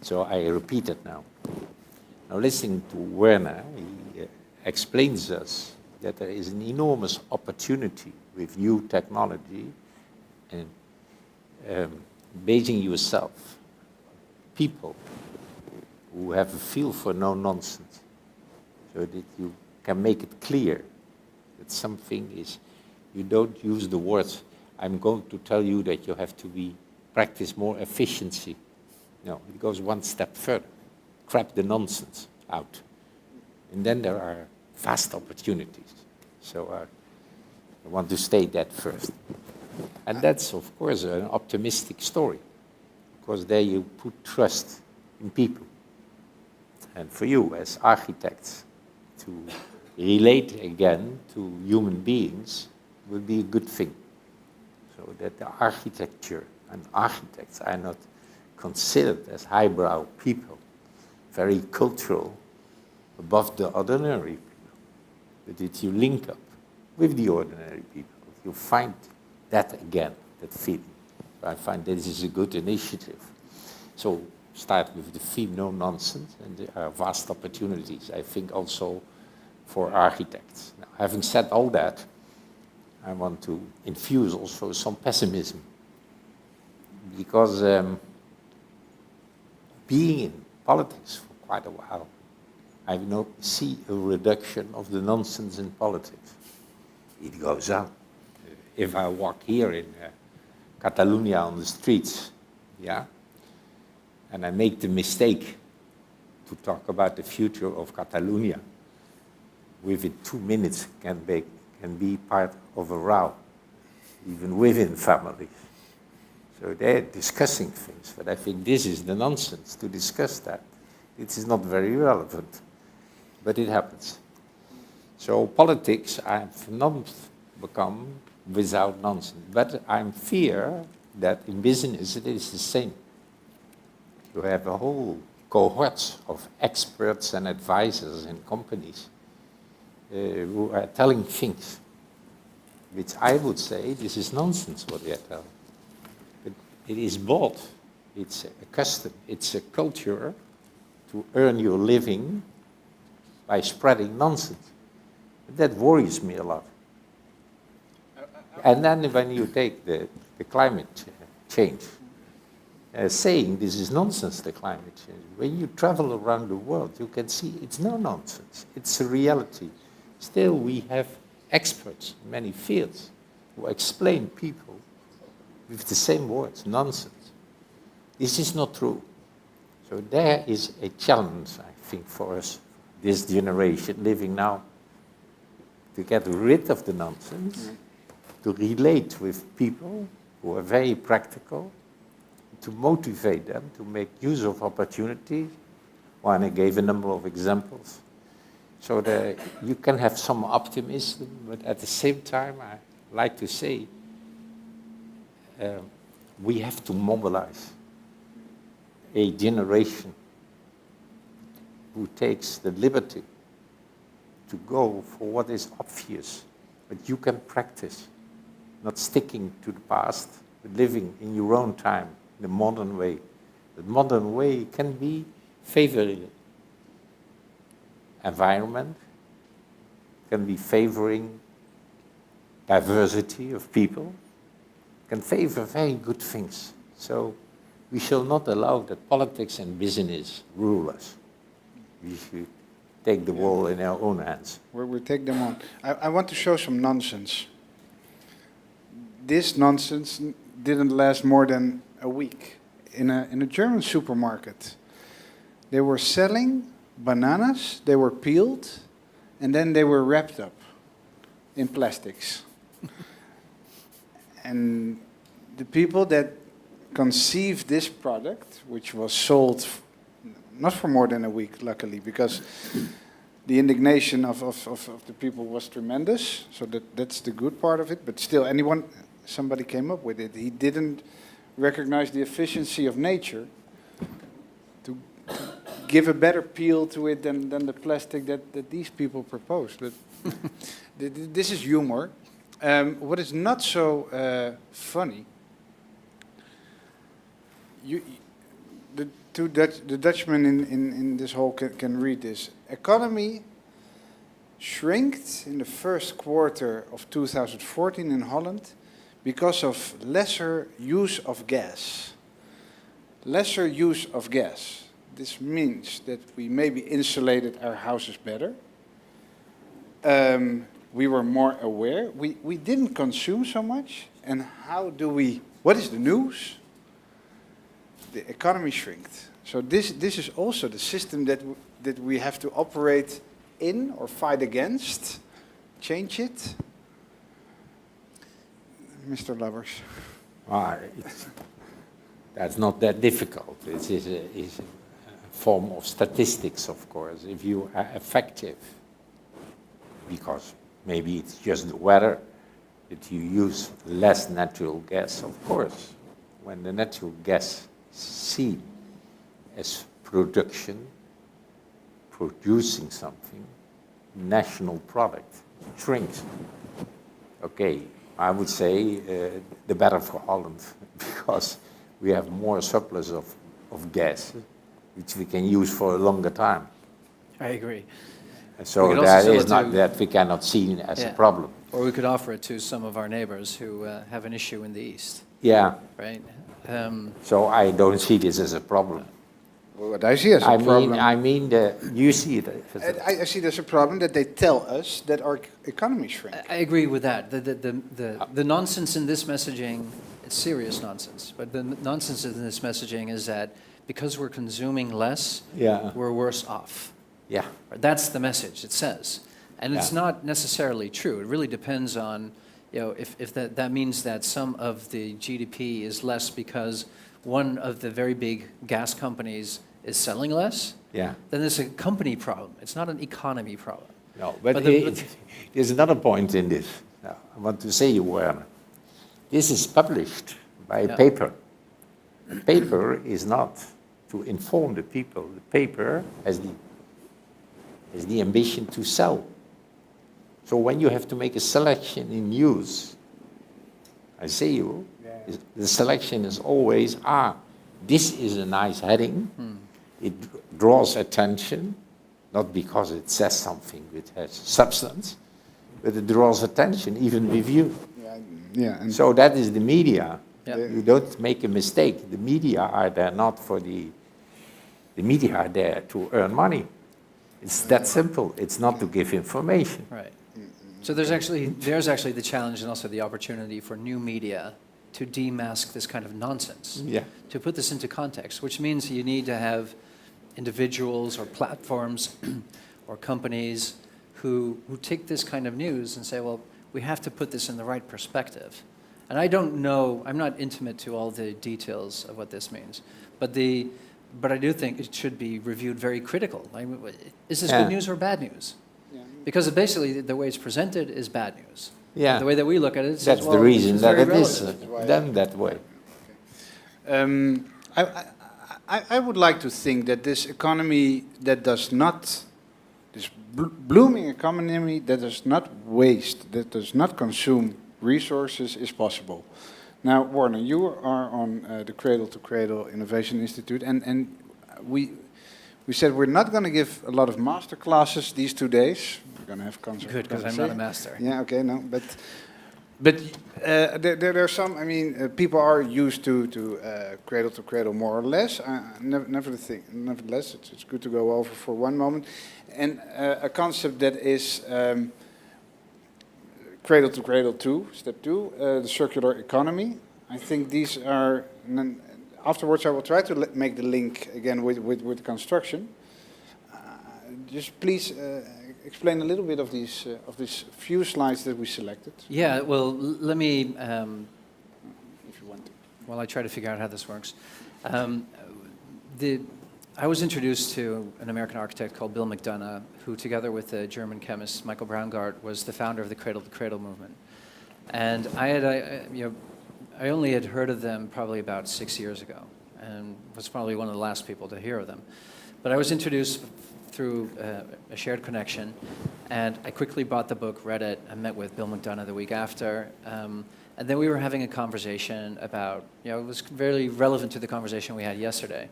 So I repeat it now. Now listening to Werner, he explains us that there is an enormous opportunity with new technology and basing yourself, people who have a feel for no nonsense, so that you can make it clear that something is, you don't use the words, I'm going to tell you that you have to practice more efficiency. No, it goes one step further. Crap the nonsense out. And then there are vast opportunities. So I want to state that first. And that's, of course, an optimistic story, because there you put trust in people. And for you, as architects, to relate again to human beings will be a good thing. So that the architecture and architects are not considered as highbrow people, very cultural, above the ordinary people. But that you link up with the ordinary people, you find that again, that feeling. I find this is a good initiative. So start with the theme no nonsense, and there are vast opportunities, I think, also for architects. Now, having said all that, I want to infuse also some pessimism, because being in politics for quite a while, I see a reduction of the nonsense in politics. It goes up. If I walk here in Catalonia on the streets, yeah, and I make the mistake to talk about the future of Catalonia, within 2 minutes can be part of a row, even within families. So they're discussing things, but I think this is the nonsense to discuss that. It is not very relevant, but it happens. So politics have not become without nonsense, but I fear that in business it is the same. You have a whole cohort of experts and advisors in companies who are telling things which I would say this is nonsense what they are telling. But it is bought, it's a custom, it's a culture to earn your living by spreading nonsense. That worries me a lot. And then when you take the climate change, saying this is nonsense, the climate change, when you travel around the world, you can see it's no nonsense, it's a reality. Still, we have experts in many fields who explain people with the same words, nonsense. This is not true. So there is a challenge, I think, for us, this generation living now, to get rid of the nonsense, to relate with people who are very practical, to motivate them to make use of opportunities. One, I gave a number of examples. So you can have some optimism, but at the same time, I like to say, we have to mobilize a generation who takes the liberty to go for what is obvious, but you can practice, not sticking to the past, but living in your own time, the modern way. The modern way can be favoring environment, can be favoring diversity of people, can favor very good things. So we shall not allow that politics and business rule us. We should take the ball in our own hands. We take them on. I want to show some nonsense. This nonsense didn't last more than a week. In a German supermarket, they were selling bananas, they were peeled, and then they were wrapped up in plastics. And the people that conceived this product, which was sold not for more than a week, luckily, because the indignation of the people was tremendous. So that's the good part of it. But still, somebody came up with it. He didn't recognize the efficiency of nature to give a better peel to it than the plastic that these people proposed. But this is humor. What is not so funny, the Dutchmen in this hall can read this. Economy shrinked in the first quarter of 2014 in Holland because of lesser use of gas. Lesser use of gas. This means that we maybe insulated our houses better. We were more aware. We didn't consume so much. And what is the news? The economy shrinked. So this is also the system that we have to operate in or fight against. Change it. Mr. Lubbers. That's not that difficult. It is a form of statistics, of course. If you are effective, because maybe it's just the weather, that you use less natural gas, of course. When the natural gas is seen as producing something, national product shrinks. Okay, I would say the better for Holland, because we have more surplus of gas, which we can use for a longer time. I agree. And so that is not that we cannot see it as a problem. Or we could offer it to some of our neighbors who have an issue in the east. Yeah. Right. So I don't see this as a problem. What I see as a problem. You see it. I see there's a problem that they tell us that our economy shrank. I agree with that. The nonsense in this messaging, it's serious nonsense, but the nonsense in this messaging is that because we're consuming less, we're worse off. Yeah. That's the message, it says. And it's not necessarily true. It really depends on, if that means that some of the GDP is less because one of the very big gas companies is selling less, then there's a company problem. It's not an economy problem. No, but there's another point in this. Now, I want to say, Werner, this is published by a paper. The paper is not to inform the people. The paper has the ambition to sell. So when you have to make a selection in news, I say the selection is always, this is a nice heading. It draws attention, not because it says something which has substance, but it draws attention, even with you. And so that is the media. You don't make a mistake. The media are there not for the media are there to earn money. It's that simple. It's not to give information. Right. So there's actually the challenge and also the opportunity for new media to demask this kind of nonsense. To put this into context, which means you need to have individuals or platforms or companies who take this kind of news and say, well, we have to put this in the right perspective. And I don't know, I'm not intimate to all the details of what this means, but I do think it should be reviewed very critical. Is this good news or bad news? Yeah. Because basically the way it's presented is bad news. Yeah, The way that we look at it, it says, that's well, the reason this that very it is relevant. done that way. Um, I would like to think that this economy that does not, this blooming economy that does not waste, that does not consume resources is possible. Now, Warner, you are on the Cradle to Cradle Innovation Institute, and we said we're not going to give a lot of master classes these 2 days. We're going to have Good, because I'm not a master. Yeah, okay, no, but there are some. I mean, people are used to cradle to cradle more or less. Nevertheless, it's good to go over for one moment, and a concept that is cradle to cradle 2, step 2, the circular economy. I think these are. Afterwards, I will try to make the link again with construction. Just please. Explain a little bit of these few slides that we selected. Yeah, well, let me, If you want to. while I try to figure out how this works. I was introduced to an American architect called Bill McDonough, who together with the German chemist Michael Braungart was the founder of the Cradle to Cradle movement. And I only had heard of them probably about 6 years ago, and was probably one of the last people to hear of them. But I was introduced through a shared connection, and I quickly bought the book, read it, and met with Bill McDonough the week after. And then we were having a conversation about, it was very relevant to the conversation we had yesterday,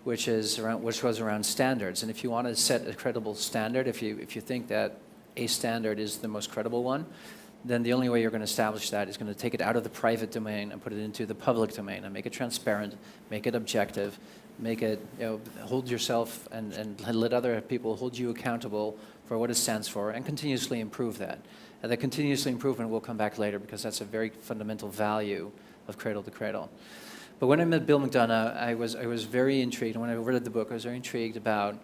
which was around standards. And if you want to set a credible standard, if you think that a standard is the most credible one, then the only way you're going to establish that is going to take it out of the private domain and put it into the public domain and make it transparent, make it objective, make it, hold yourself and let other people hold you accountable for what it stands for, and continuously improve that. And the continuously improvement will come back later, because that's a very fundamental value of Cradle to Cradle. But when I met Bill McDonough, I was very intrigued. And when I read the book, I was very intrigued about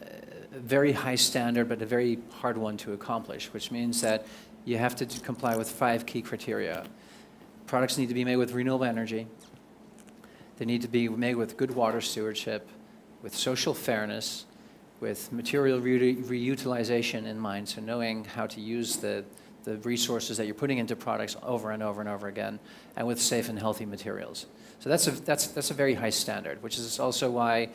a very high standard, but a very hard one to accomplish, which means that you have to comply with 5 key criteria. Products need to be made with renewable energy. They need to be made with good water stewardship, with social fairness, with material reutilization in mind, so knowing how to use the resources that you're putting into products over and over and over again, and with safe and healthy materials. So that's a very high standard, which is also why,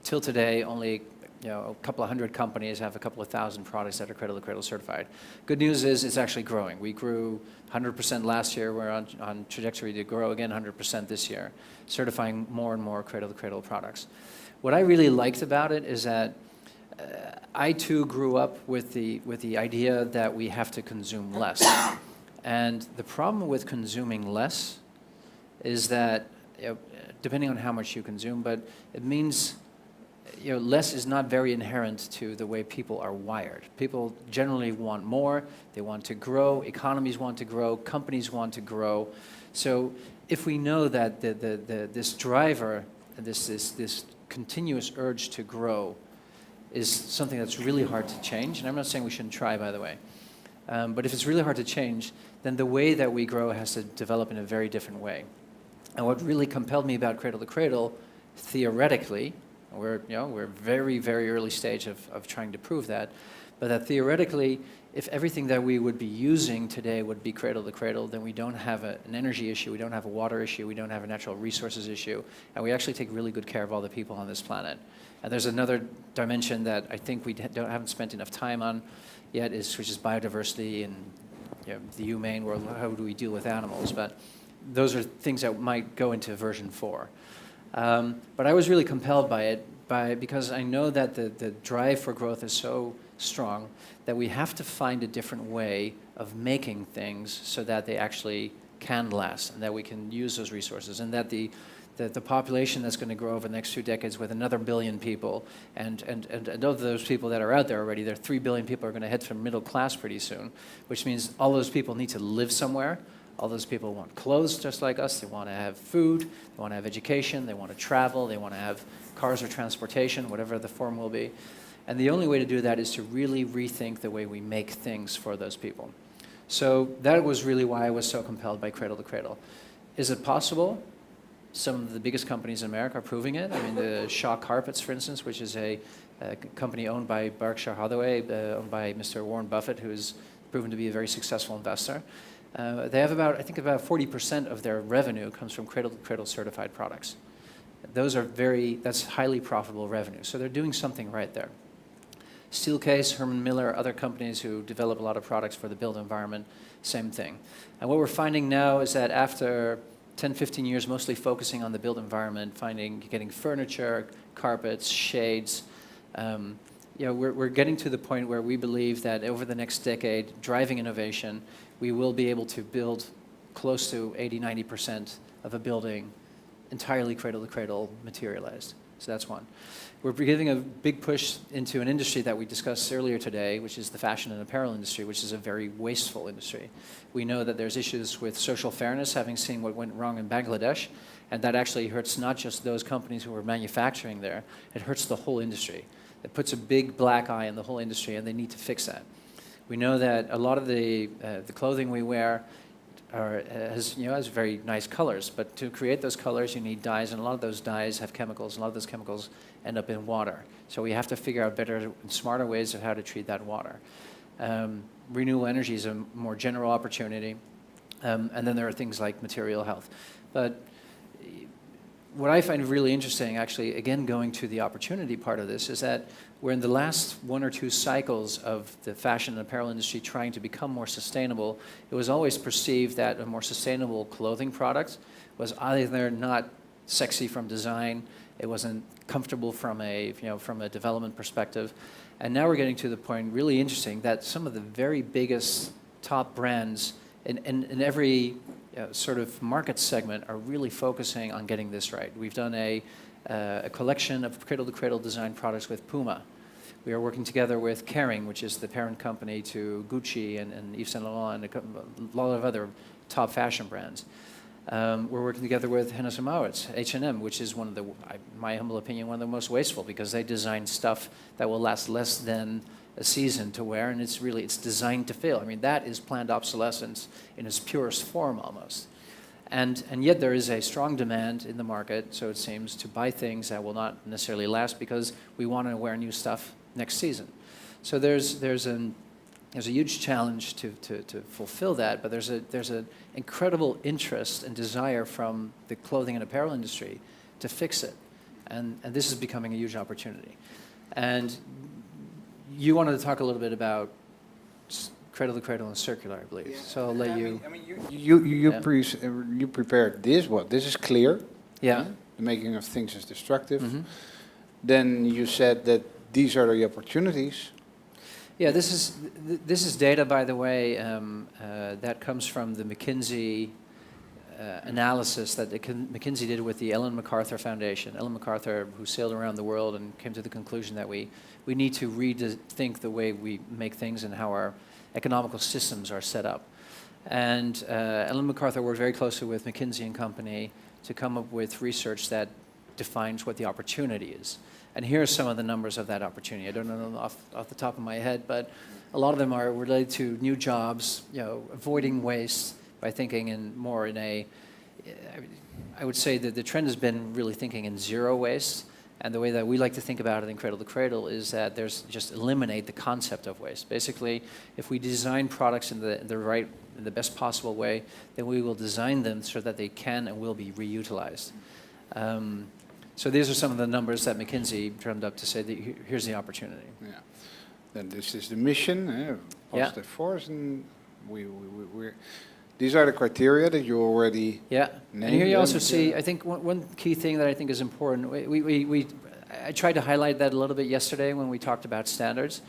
till today, only a couple of hundred companies have a couple of thousand products that are Cradle to Cradle certified. Good news is it's actually growing. We grew 100% last year. We're on trajectory to grow again 100% this year, certifying more and more Cradle to Cradle products. What I really liked about it is that I too grew up with the idea that we have to consume less. And the problem with consuming less is that, depending on how much you consume, but it means less is not very inherent to the way people are wired. People generally want more, they want to grow, economies want to grow, companies want to grow. So if we know that this driver, this continuous urge to grow is something that's really hard to change, and I'm not saying we shouldn't try, by the way, but if it's really hard to change, then the way that we grow has to develop in a very different way. And what really compelled me about Cradle to Cradle, theoretically, we're very, very early stage of trying to prove that, but that theoretically, if everything that we would be using today would be Cradle to Cradle, then we don't have an energy issue, we don't have a water issue, we don't have a natural resources issue, and we actually take really good care of all the people on this planet. And there's another dimension that I think we haven't spent enough time on yet, which is biodiversity and the humane world. How do we deal with animals? But those are things that might go into version 4. But I was really compelled by it because I know that the drive for growth is so strong that we have to find a different way of making things so that they actually can last and that we can use those resources, and that the population that's going to grow over the next 2 decades with another billion people, and of those people that are out there already, there are 3 billion people are going to head for middle class pretty soon, which means all those people need to live somewhere. All those people want clothes just like us. They want to have food. They want to have education. They want to travel. They want to have cars or transportation, whatever the form will be. And the only way to do that is to really rethink the way we make things for those people. So that was really why I was so compelled by Cradle to Cradle. Is it possible? Some of the biggest companies in America are proving it. I mean, the Shaw Carpets, for instance, which is a company owned by Berkshire Hathaway, owned by Mr. Warren Buffett, who has proven to be a very successful investor. They have about 40% of their revenue comes from cradle-to-cradle certified products. That's highly profitable revenue. So they're doing something right there. Steelcase, Herman Miller, other companies who develop a lot of products for the built environment, same thing. And what we're finding now is that after 10, 15 years mostly focusing on the built environment, getting furniture, carpets, shades, we're getting to the point where we believe that over the next decade, driving innovation, we will be able to build close to 80, 90% of a building entirely cradle-to-cradle materialized. So that's one. We're giving a big push into an industry that we discussed earlier today, which is the fashion and apparel industry, which is a very wasteful industry. We know that there's issues with social fairness, having seen what went wrong in Bangladesh, and that actually hurts not just those companies who are manufacturing there, it hurts the whole industry. It puts a big black eye on the whole industry, and they need to fix that. We know that a lot of the clothing we wear has very nice colors, but to create those colors you need dyes, and a lot of those dyes have chemicals, and a lot of those chemicals end up in water. So we have to figure out better and smarter ways of how to treat that water. Renewable energy is a more general opportunity, and then there are things like material health. But what I find really interesting, actually, again, going to the opportunity part of this, is that we're in the last 1 or 2 cycles of the fashion and apparel industry trying to become more sustainable. It was always perceived that a more sustainable clothing product was either not sexy from design, it wasn't comfortable from a development perspective, and now we're getting to the point, really interesting, that some of the very biggest top brands in every sort of market segment are really focusing on getting this right. We've done a collection of cradle-to-cradle design products with Puma. We are working together with Kering, which is the parent company to Gucci and Yves Saint Laurent and a lot of other top fashion brands. We're working together with Hennes & Mauritz, H&M, which is one of the, in my humble opinion, one of the most wasteful, because they design stuff that will last less than a season to wear, and it's designed to fail. I mean, that is planned obsolescence in its purest form almost. And yet there is a strong demand in the market, so it seems, to buy things that will not necessarily last because we want to wear new stuff next season. So there's a huge challenge to fulfill that, but there's an incredible interest and desire from the clothing and apparel industry to fix it. And this is becoming a huge opportunity. And you wanted to talk a little bit about cradle-to-cradle and circular, I believe. Yeah. So I'll let you... You prepared this. What? This is clear. Yeah. The making of things is destructive. Mm-hmm. Then you said that these are the opportunities. Yeah, this is data, by the way, that comes from the McKinsey analysis that McKinsey did with the Ellen MacArthur Foundation. Ellen MacArthur, who sailed around the world and came to the conclusion that we need to rethink the way we make things and how our economical systems are set up. And Ellen MacArthur worked very closely with McKinsey and Company to come up with research that defines what the opportunity is. And here are some of the numbers of that opportunity. I don't know them off the top of my head, but a lot of them are related to new jobs, avoiding waste by thinking I would say that the trend has been really thinking in zero waste. And the way that we like to think about it in Cradle to Cradle is that there's just eliminate the concept of waste. Basically, if we design products in the best possible way, then we will design them so that they can and will be reutilized. So these are some of the numbers that McKinsey drummed up to say that here's the opportunity. Yeah. Then this is the mission, positive force, and these are the criteria that you already named. And here you also see, I think one key thing that I think is important, I tried to highlight that a little bit yesterday when we talked about standards,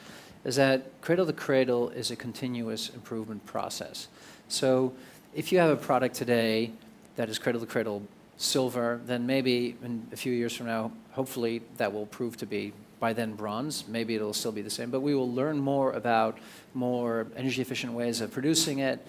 is that Cradle to Cradle is a continuous improvement process. So if you have a product today that is Cradle to Cradle silver, then maybe in a few years from now, hopefully that will prove to be by then bronze. Maybe it'll still be the same, but we will learn more about more energy efficient ways of producing it,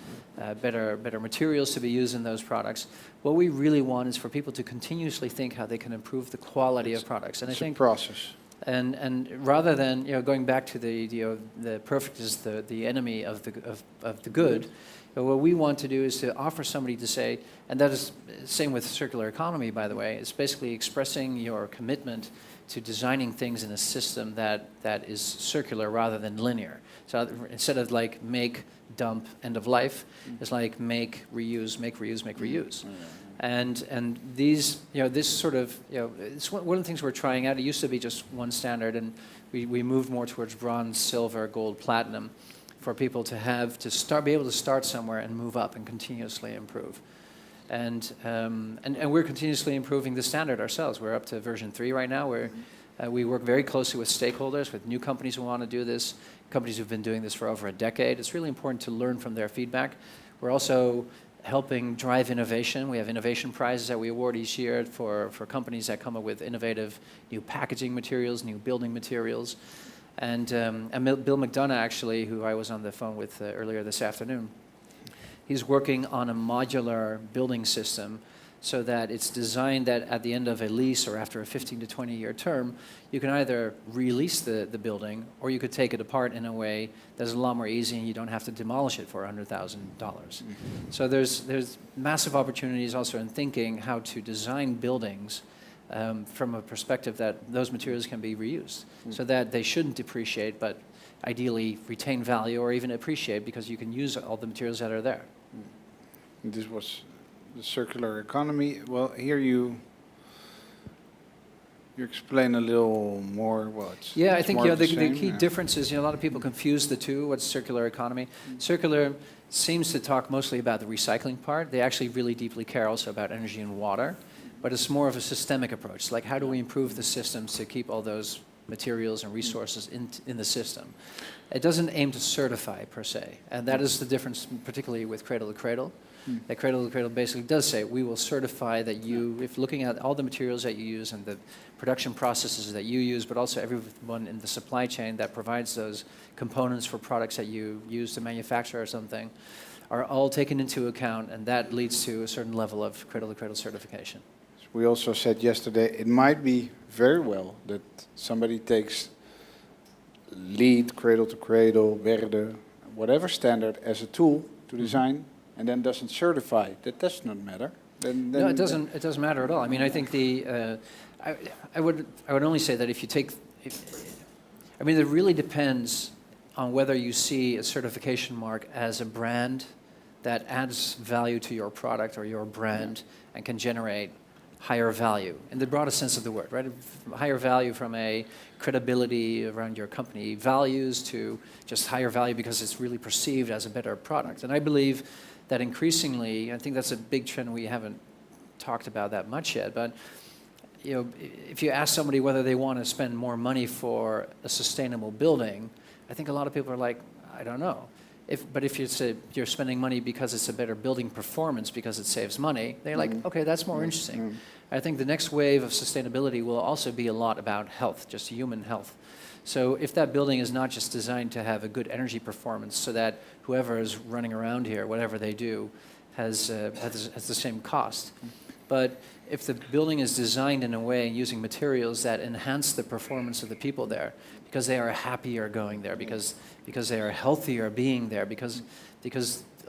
better materials to be used in those products. What we really want is for people to continuously think how they can improve the quality of products. And I think a process. And rather than going back to the perfect is the enemy of the good. But what we want to do is to offer somebody to say, and that is the same with circular economy, by the way, it's basically expressing your commitment to designing things in a system that is circular rather than linear. So instead of like make, dump, end of life, it's like make, reuse, make, reuse, make, reuse. And these, this sort of, it's one of the things we're trying out. It used to be just one standard, and we moved more towards bronze, silver, gold, platinum, for people to be able to start somewhere and move up and continuously improve. And we're continuously improving the standard ourselves. We're up to version 3 right now, where we work very closely with stakeholders, with new companies who want to do this, companies who've been doing this for over a decade. It's really important to learn from their feedback. We're also helping drive innovation. We have innovation prizes that we award each year for companies that come up with innovative new packaging materials, new building materials. And Bill McDonough, actually, who I was on the phone with earlier this afternoon, he's working on a modular building system so that it's designed that at the end of a lease or after a 15 to 20-year term, you can either release the building or you could take it apart in a way that's a lot more easy and you don't have to demolish it for $100,000. So there's massive opportunities also in thinking how to design buildings from a perspective that those materials can be reused so that they shouldn't depreciate, but ideally retain value or even appreciate because you can use all the materials that are there. This was the circular economy. Well, here you explain a little more. Well, I think more of the same, key difference is a lot of people confuse the two. What's circular economy? Circular seems to talk mostly about the recycling part. They actually really deeply care also about energy and water, but it's more of a systemic approach. Like, how do we improve the systems to keep all those materials and resources in the system? It doesn't aim to certify per se, and that is the difference, particularly with Cradle to Cradle. That Cradle to Cradle basically does say we will certify that you, if looking at all the materials that you use and the production processes that you use, but also everyone in the supply chain that provides those components for products that you use to manufacture or something, are all taken into account, and that leads to a certain level of Cradle to Cradle certification. We also said yesterday it might be very well that somebody takes lead, Cradle to Cradle, Verde, whatever standard as a tool to design, and then doesn't certify. That does not matter. Then No, it doesn't. It doesn't matter at all. I mean, I think I would only say that if you take, I mean, it really depends on whether you see a certification mark as a brand that adds value to your product or your brand and can generate higher value in the broadest sense of the word, right? Higher value from a credibility around your company values to just higher value because it's really perceived as a better product. And I believe that increasingly, I think that's a big trend we haven't talked about that much yet, but if you ask somebody whether they want to spend more money for a sustainable building, I think a lot of people are like, I don't know. But if you're spending money because it's a better building performance because it saves money, they're like, okay, that's more interesting. I think the next wave of sustainability will also be a lot about health, just human health. So if that building is not just designed to have a good energy performance so that whoever is running around here, whatever they do, has the same cost. But if the building is designed in a way using materials that enhance the performance of the people there, because they are happier going there, because they are healthier being there, because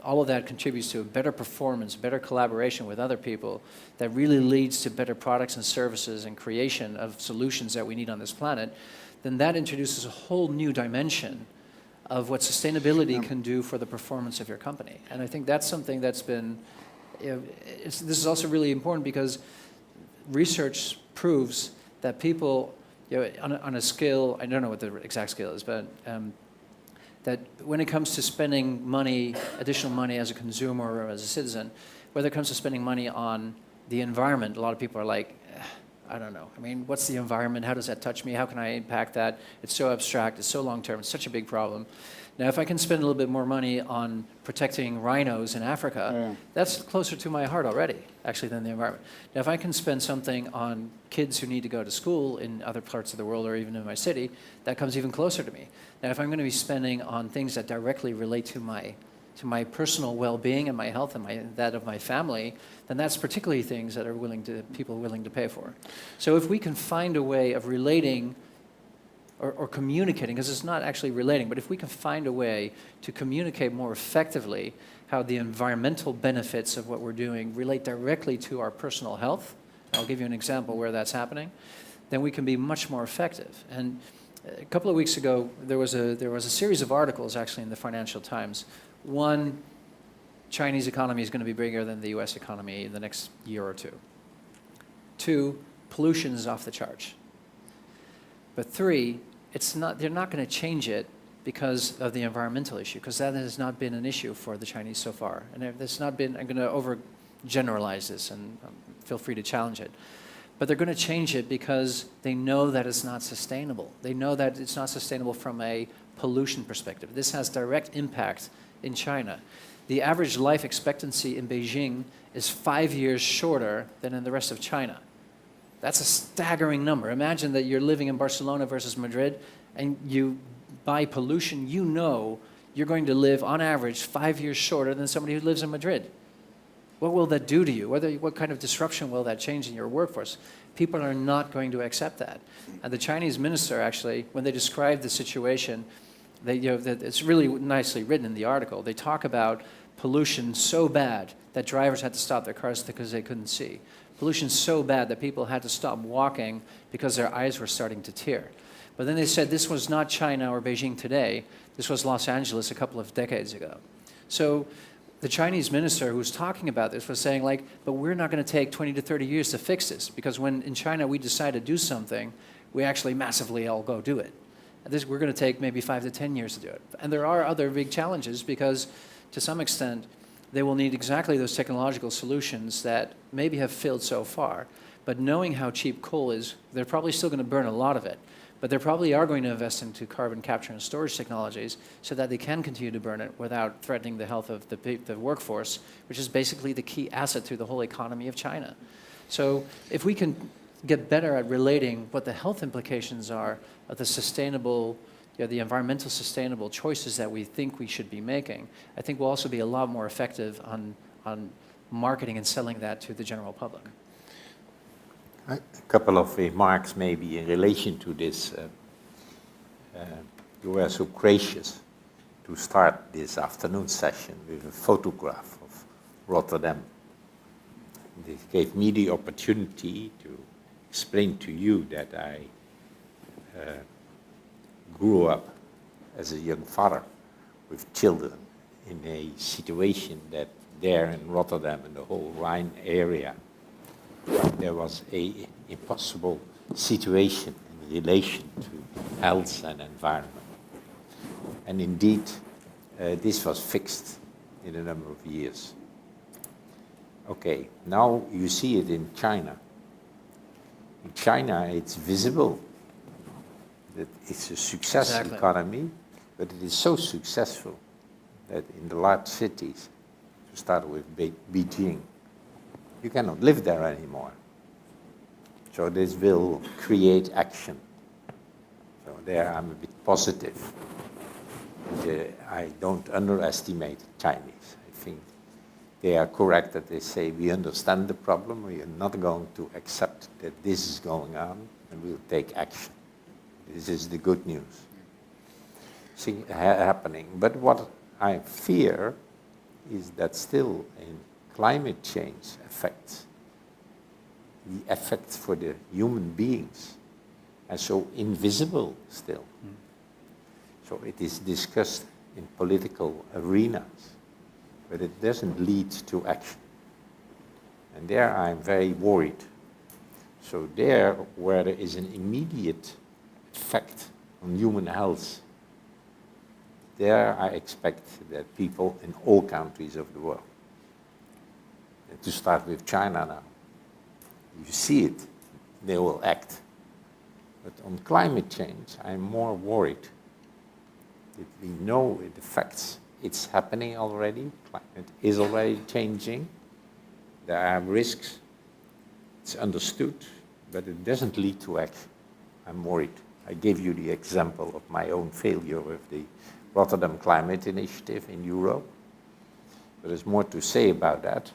all of that contributes to a better performance, better collaboration with other people, that really leads to better products and services and creation of solutions that we need on this planet, then that introduces a whole new dimension of what sustainability can do for the performance of your company. And I think that's something that's been, this is also really important because research proves that people, on a scale, I don't know what the exact scale is, but that when it comes to spending money, additional money as a consumer or as a citizen, whether it comes to spending money on the environment, a lot of people are like, I don't know. I mean, what's the environment? How does that touch me? How can I impact that? It's so abstract. It's so long-term. It's such a big problem. Now, if I can spend a little bit more money on protecting rhinos in Africa, that's closer to my heart already, actually, than the environment. Now, if I can spend something on kids who need to go to school in other parts of the world or even in my city, that comes even closer to me. Now, if I'm going to be spending on things that directly relate to my personal well-being and my health and that of my family, then that's particularly things that are people are willing to pay for. So if we can find a way of relating or communicating, because it's not actually relating, but if we can find a way to communicate more effectively how the environmental benefits of what we're doing relate directly to our personal health, I'll give you an example where that's happening, then we can be much more effective. And a couple of weeks ago, there was a series of articles actually in the Financial Times. One, Chinese economy is going to be bigger than the US economy in the next year or two. Two, pollution is off the charts. But three, they're not going to change it because of the environmental issue, because that has not been an issue for the Chinese so far. And it's not been, I'm going to overgeneralize this, and feel free to challenge it. But they're going to change it because they know that it's not sustainable. They know that it's not sustainable from a pollution perspective. This has direct impact in China. The average life expectancy in Beijing is 5 years shorter than in the rest of China. That's a staggering number. Imagine that you're living in Barcelona versus Madrid, and by pollution, you know you're going to live, on average, 5 years shorter than somebody who lives in Madrid. What will that do to you? What kind of disruption will that change in your workforce? People are not going to accept that. And the Chinese minister, actually, when they described the situation, it's really nicely written in the article. They talk about pollution so bad that drivers had to stop their cars because they couldn't see. Pollution so bad that people had to stop walking because their eyes were starting to tear. But then they said this was not China or Beijing today. This was Los Angeles a couple of decades ago. So the Chinese minister who was talking about this was saying, like, but we're not going to take 20 to 30 years to fix this, because when in China we decide to do something, we actually massively all go do it. And we're going to take maybe 5 to 10 years to do it. And there are other big challenges because, to some extent, they will need exactly those technological solutions that maybe have failed so far. But knowing how cheap coal is, they're probably still going to burn a lot of it. But they probably are going to invest into carbon capture and storage technologies so that they can continue to burn it without threatening the health of the workforce, which is basically the key asset to the whole economy of China. So if we can get better at relating what the health implications are of the sustainable, the environmental sustainable choices that we think we should be making, I think we'll also be a lot more effective on marketing and selling that to the general public. A couple of remarks maybe in relation to this. You were so gracious to start this afternoon session with a photograph of Rotterdam. This gave me the opportunity to explain to you that I grew up as a young father with children in a situation that there in Rotterdam and the whole Rhine area, there was an impossible situation in relation to health and environment. And indeed, this was fixed in a number of years. Okay, now you see it in China. In China, it's visible that it's a success economy, but it is so successful that in the large cities, to start with Beijing, you cannot live there anymore. So this will create action. So there I'm a bit positive. I don't underestimate Chinese. I think they are correct that they say we understand the problem, we are not going to accept that this is going on, and we'll take action. This is the good news happening. But what I fear is that still in climate change affects the effects for the human beings are so invisible still. So it is discussed in political arenas, but it doesn't lead to action. And there I'm very worried. So there, where there is an immediate effect on human health, there I expect that people in all countries of the world, and to start with China now, you see it, they will act. But on climate change, I'm more worried that we know it affects. It's happening already. Climate is already changing. There are risks. It's understood, but it doesn't lead to action. I'm worried. I gave you the example of my own failure with the Rotterdam Climate Initiative in Europe. But there's more to say about that.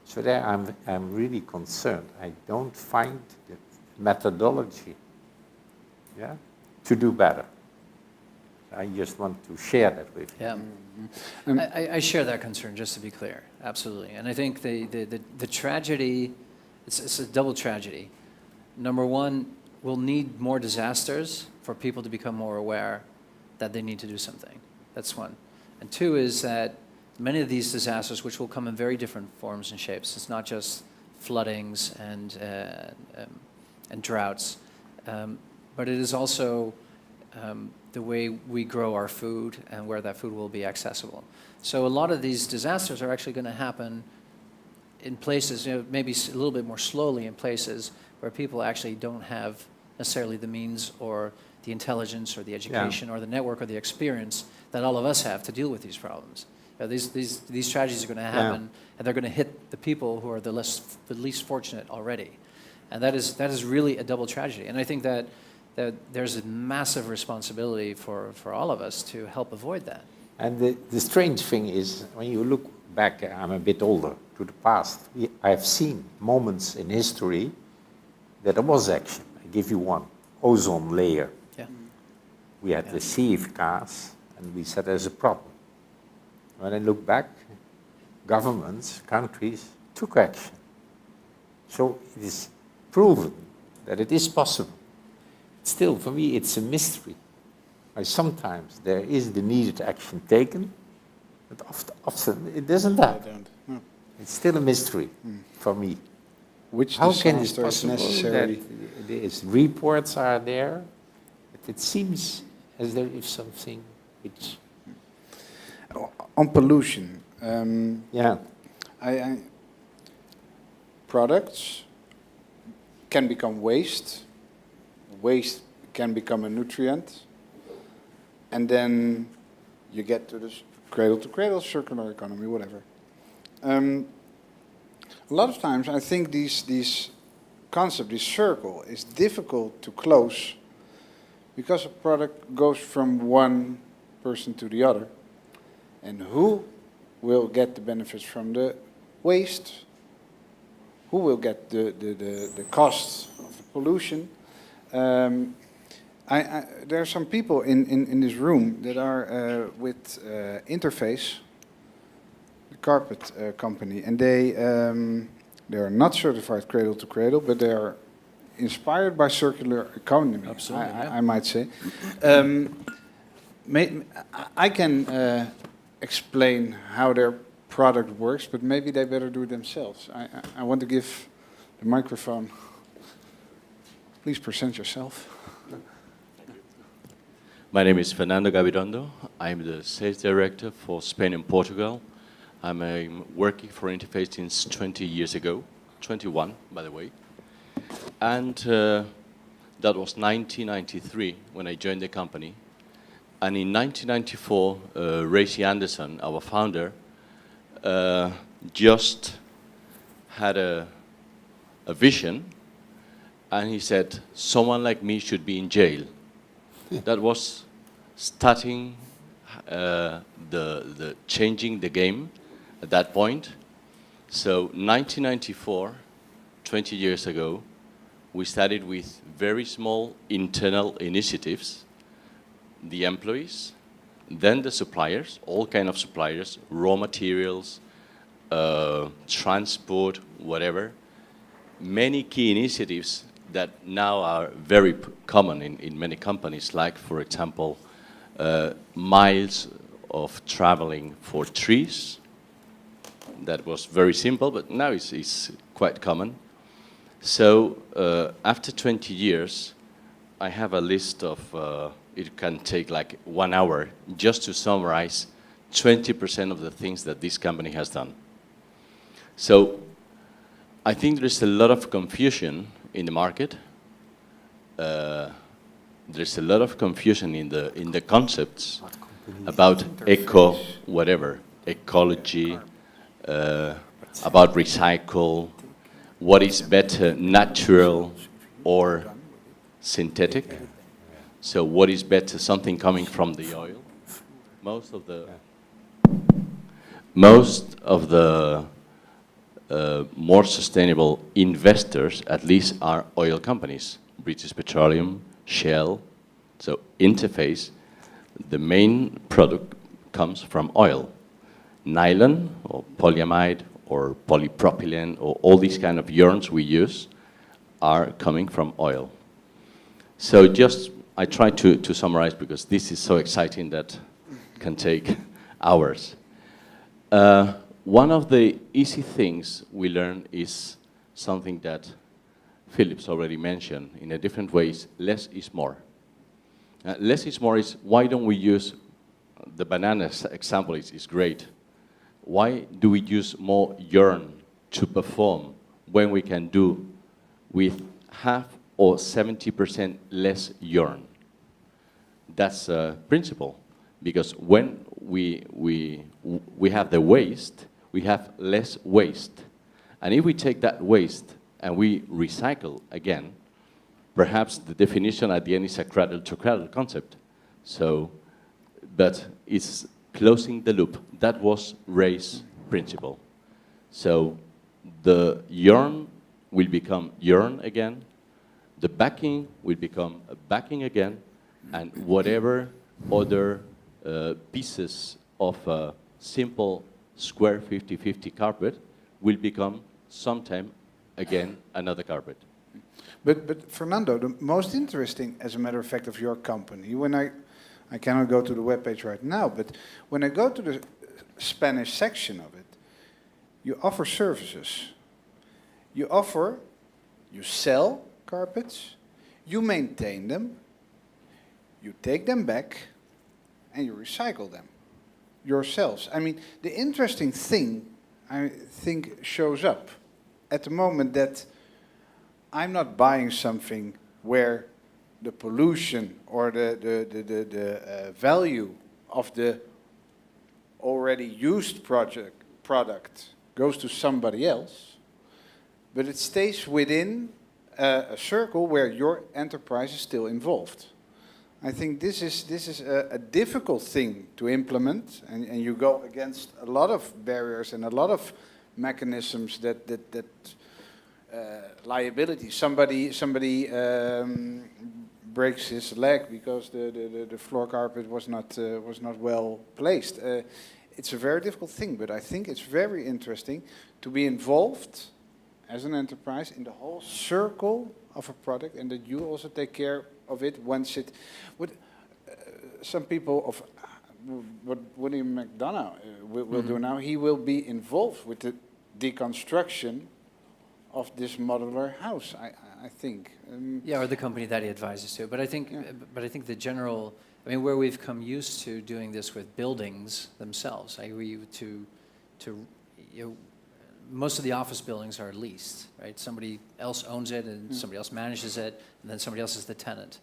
So there I'm really concerned. I don't find the methodology to do better. I just want to share that with you. Yeah, I share that concern, just to be clear, absolutely. And I think the tragedy, it's a double tragedy. Number one, we'll need more disasters for people to become more aware that they need to do something. That's one. And two is that many of these disasters, which will come in very different forms and shapes, it's not just floodings and droughts, but it is also the way we grow our food and where that food will be accessible. So a lot of these disasters are actually going to happen in places, maybe a little bit more slowly in places where people actually don't have necessarily the means or the intelligence or the education or the network or the experience that all of us have to deal with these problems. These tragedies are going to happen, and they're going to hit the people who are the least fortunate already. And that is really a double tragedy. And I think that there's a massive responsibility for all of us to help avoid that. And the strange thing is, when you look back, I'm a bit older, to the past, I have seen moments in history that there was action. I give you one, ozone layer. Yeah. We had the CFKs, and we said there's a problem. When I look back, governments, countries took action. So it is proven that it is possible. Still, for me, it's a mystery. Sometimes there is the needed action taken, but often it doesn't happen. No. It's still a mystery for me. Which How can it disaster is possible necessary? that these reports are there? But it seems as though if something which... On pollution, products can become waste. Waste can become a nutrient. And then you get to this cradle-to-cradle circular economy, whatever. A lot of times I think this concept, this circle, is difficult to close because a product goes from one person to the other. And who will get the benefits from the waste? Who will get the costs of the pollution? There are some people in this room that are with Interface, the carpet company, and they are not certified cradle to cradle, but they are inspired by circular economy. Absolutely, I might say. I can explain how their product works, but maybe they better do it themselves. I want to give the microphone. Please present yourself. My name is Fernando Gabirondo. I'm the sales director for Spain and Portugal. I'm working for Interface since 20 years ago, 21 by the way. And that was 1993 when I joined the company. And in 1994, Racy Anderson, our founder, just had a vision, and he said, someone like me should be in jail. That was starting the changing the game at that point. So 1994, 20 years ago, we started with very small internal initiatives. The employees, then the suppliers, all kind of suppliers, raw materials, transport, whatever. Many key initiatives that now are very common in many companies, like, for example, miles of traveling for trees. That was very simple, but now it's quite common. So after 20 years, I have a list of it can take like 1 hour just to summarize 20% of the things that this company has done. So I think there's a lot of confusion in the market. There's a lot of confusion in the concepts about eco, whatever, ecology, about recycle, what is better, natural or synthetic. So what is better, something coming from the oil? Most of the more sustainable investors, at least, are oil companies. British Petroleum, Shell. So Interface, the main product comes from oil. Nylon or polyamide or polypropylene or all these kind of yarns we use are coming from oil. So just, I try to summarize because this is so exciting that can take hours. One of the easy things we learn is something that Philip's already mentioned in a different ways, less is more. Less is more is, why don't we use, the banana example is great. Why do we use more yarn to perform when we can do with half or 70% less yarn? That's a principle, because when we have the waste, we have less waste. And if we take that waste and we recycle again, perhaps the definition at the end is a cradle-to-cradle concept. So, but it's closing the loop. That was Ray's principle. So the yarn will become yarn again, the backing will become a backing again, and whatever other pieces of a simple square 50-50 carpet will become sometime again another carpet. But Fernando, the most interesting, as a matter of fact, of your company, when I cannot go to the webpage right now, but when I go to the Spanish section of it, you offer services. You sell carpets, you maintain them, you take them back, and you recycle them yourselves. I mean, the interesting thing, I think, shows up at the moment that I'm not buying something where the pollution or the value of the already used product goes to somebody else, but it stays within a circle where your enterprise is still involved. I think this is a difficult thing to implement, and you go against a lot of barriers and a lot of mechanisms that liability. Somebody breaks his leg because the floor carpet was not well placed. It's a very difficult thing, but I think it's very interesting to be involved as an enterprise in the whole circle of a product, and that you also take care of it once it. Some people of what William McDonough will do now, he will be involved with the deconstruction of this modular house, I think. Yeah, or the company that he advises to. But I think, the general, I mean, where we've come used to doing this with buildings themselves, most of the office buildings are leased, right? Somebody else owns it, and somebody else manages it, and then somebody else is the tenant.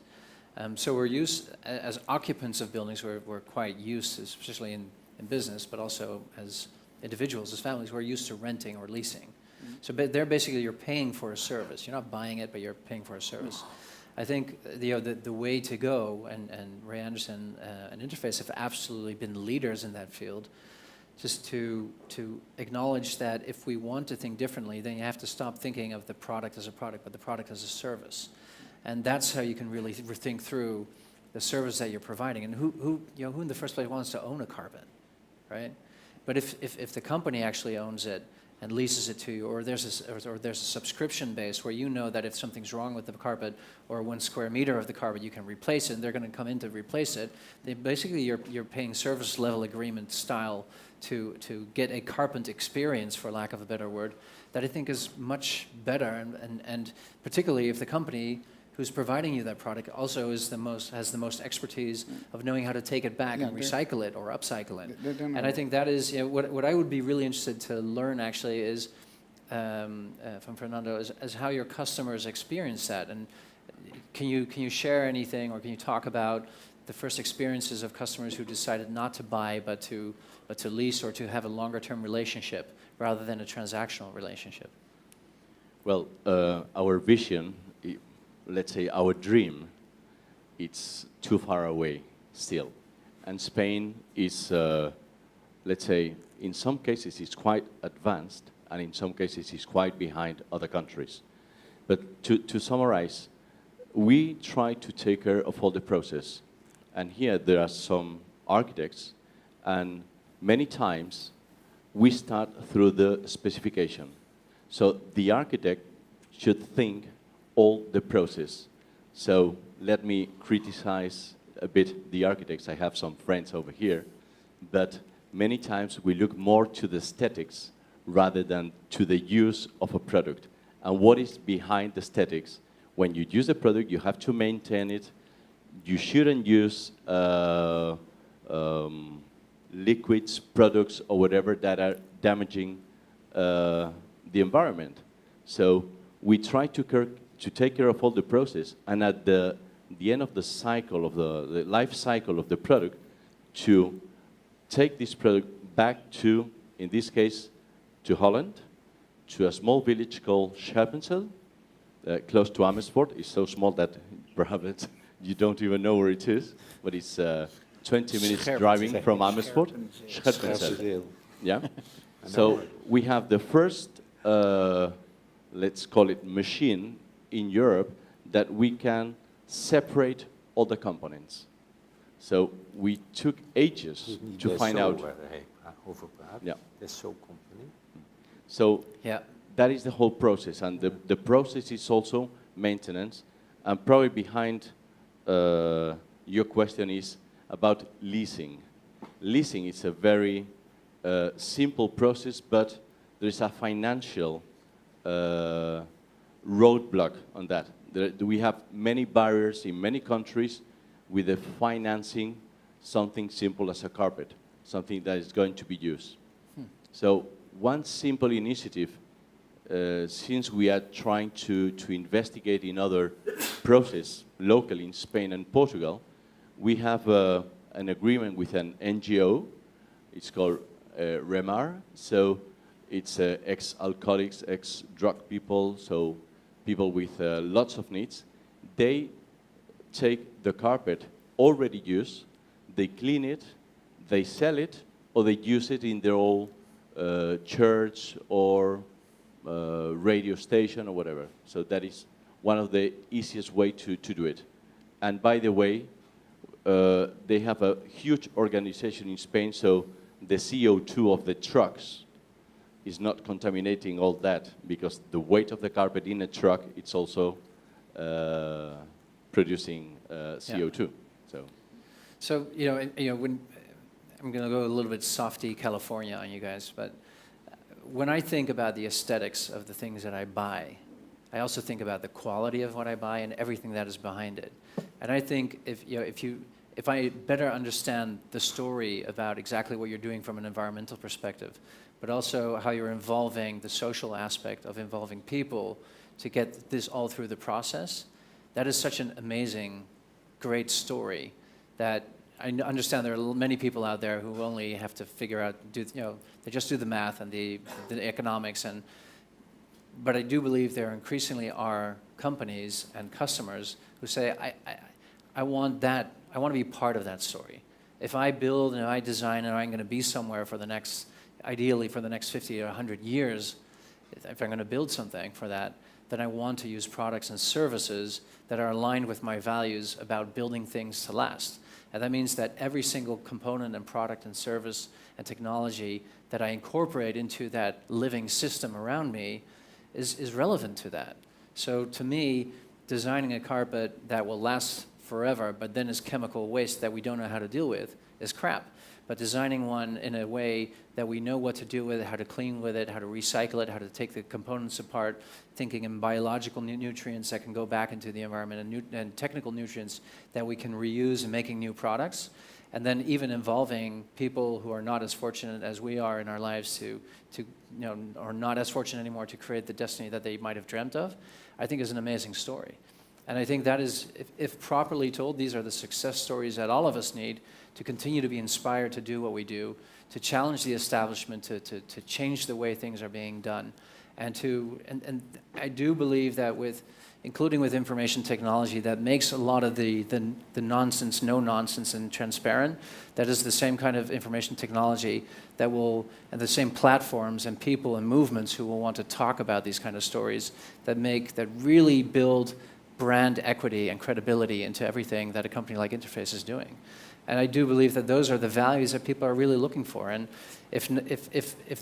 So we're used, as occupants of buildings, we're quite used to, especially in business, but also as individuals, as families, we're used to renting or leasing. So they're basically, you're paying for a service. You're not buying it, but you're paying for a service. I think the way to go, and Ray Anderson and Interface have absolutely been leaders in that field, just to acknowledge that if we want to think differently, then you have to stop thinking of the product as a product, but the product as a service. And that's how you can really think through the service that you're providing. And who in the first place wants to own a carpet, right? But if the company actually owns it and leases it to you, or there's a subscription base where you know that if something's wrong with the carpet or 1 square meter of the carpet, you can replace it, and they're going to come in to replace it. Basically, you're paying service level agreement style to get a carpet experience, for lack of a better word, that I think is much better, and particularly if the company who's providing you that product also has the most expertise of knowing how to take it back and recycle it or upcycle it. And I think that is what I would be really interested to learn actually is from Fernando is how your customers experience that. And can you share anything, or can you talk about the first experiences of customers who decided not to buy but to lease, or to have a longer term relationship rather than a transactional relationship? Well, our vision, let's say our dream, it's too far away still. And Spain is, let's say, in some cases it's quite advanced, and in some cases it's quite behind other countries. But to summarize, we try to take care of all the process. And here there are some architects, and many times we start through the specification. So the architect should think all the process. So let me criticize a bit the architects. I have some friends over here, but many times we look more to the aesthetics rather than to the use of a product. And what is behind the aesthetics? When you use a product, you have to maintain it. You shouldn't use liquids, products, or whatever that are damaging the environment. So we try to take care of all the process, and at the end of the cycle, of the life cycle of the product, to take this product back to, in this case, to Holland, to a small village called Scherpenzeel, close to Amersfoort. It's so small that perhaps you don't even know where it is, but it's 20 minutes driving from Amersfoort. Scherpenzeel. Yeah. So we have the first, let's call it machine in Europe that we can separate all the components. So we took ages to find out. Yeah. So Yeah. that is the whole process, and the process is also maintenance. And probably behind your question is about leasing. Leasing is a very simple process, but there is a financial roadblock on that. We have many barriers in many countries with the financing something simple as a carpet, something that is going to be used. So one simple initiative, since we are trying to investigate in other processes locally in Spain and Portugal, we have an agreement with an NGO. It's called REMAR. So it's ex-alcoholics, ex-drug people, so people with lots of needs. They take the carpet already used, they clean it, they sell it, or they use it in their own church or radio station or whatever. So that is one of the easiest way to do it. And by the way, they have a huge organization in Spain, so the CO2 of the trucks is not contaminating all that, because the weight of the carpet in a truck, it's also producing CO2. Yeah. So when I'm going to go a little bit softy California on you guys, but when I think about the aesthetics of the things that I buy, I also think about the quality of what I buy and everything that is behind it. And I think if I better understand the story about exactly what you're doing from an environmental perspective, but also how you're involving the social aspect of involving people to get this all through the process, that is such an amazing, great story that I understand there are many people out there who only have to figure out, they just do the math and the economics, but I do believe there increasingly are companies and customers who say, I want that, I want to be part of that story. If I build and I design and I'm going to be somewhere for the next, ideally for the next 50 or 100 years, if I'm going to build something for that, then I want to use products and services that are aligned with my values about building things to last. And that means that every single component and product and service and technology that I incorporate into that living system around me is relevant to that. So to me, designing a carpet that will last forever, but then is chemical waste that we don't know how to deal with, is crap. But designing one in a way that we know what to do with it, how to clean with it, how to recycle it, how to take the components apart, thinking in biological nutrients that can go back into the environment, and technical nutrients that we can reuse in making new products, and then even involving people who are not as fortunate as we are in our lives to or not as fortunate anymore to create the destiny that they might have dreamt of, I think is an amazing story. And I think that is, if properly told, these are the success stories that all of us need to continue to be inspired to do what we do, to challenge the establishment, to change the way things are being done. And I do believe that including with information technology, that makes a lot of the nonsense, no nonsense and transparent. That is the same kind of information technology that will, and the same platforms and people and movements who will want to talk about these kind of stories that really build brand equity and credibility into everything that a company like Interface is doing. And I do believe that those are the values that people are really looking for. And if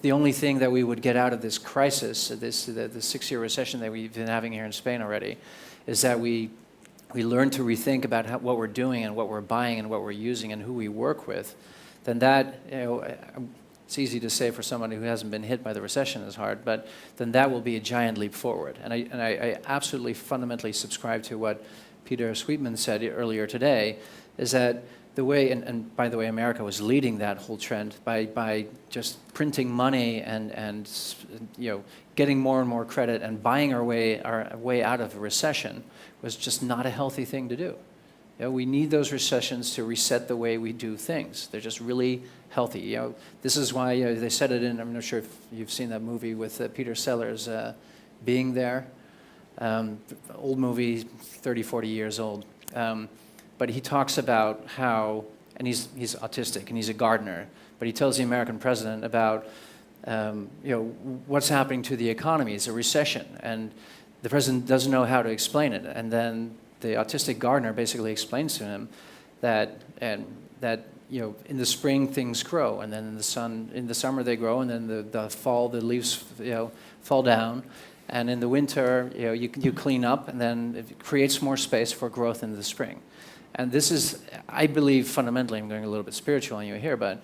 the only thing that we would get out of this crisis, the 6-year recession that we've been having here in Spain already, is that we we learn to rethink about what we're doing and what we're buying and what we're using and who we work with, then that, it's easy to say for somebody who hasn't been hit by the recession as hard, but then that will be a giant leap forward. And I absolutely fundamentally subscribe to what Peter Sweetman said earlier today, is that the way, and by the way, America was leading that whole trend by just printing money and getting more and more credit and buying our way out of a recession was just not a healthy thing to do. We need those recessions to reset the way we do things. They're just really healthy. This is why they said it in, I'm not sure if you've seen that movie with Peter Sellers, Being There. Old movie, 30, 40 years old. But he talks about how, and he's autistic and he's a gardener, but he tells the American president about what's happening to the economy. It's a recession, and the president doesn't know how to explain it. And then the autistic gardener basically explains to him that in the spring things grow, and then in the summer they grow, and then the fall the leaves fall down, and in the winter you clean up, and then it creates more space for growth in the spring. And this is, I believe fundamentally, I'm going a little bit spiritual on you here, but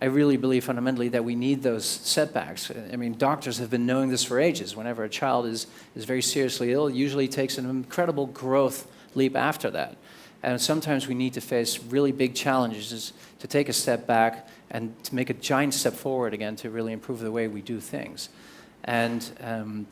I really believe fundamentally that we need those setbacks. I mean, doctors have been knowing this for ages. Whenever a child is very seriously ill, it usually takes an incredible growth leap after that. And sometimes we need to face really big challenges to take a step back and to make a giant step forward again to really improve the way we do things. And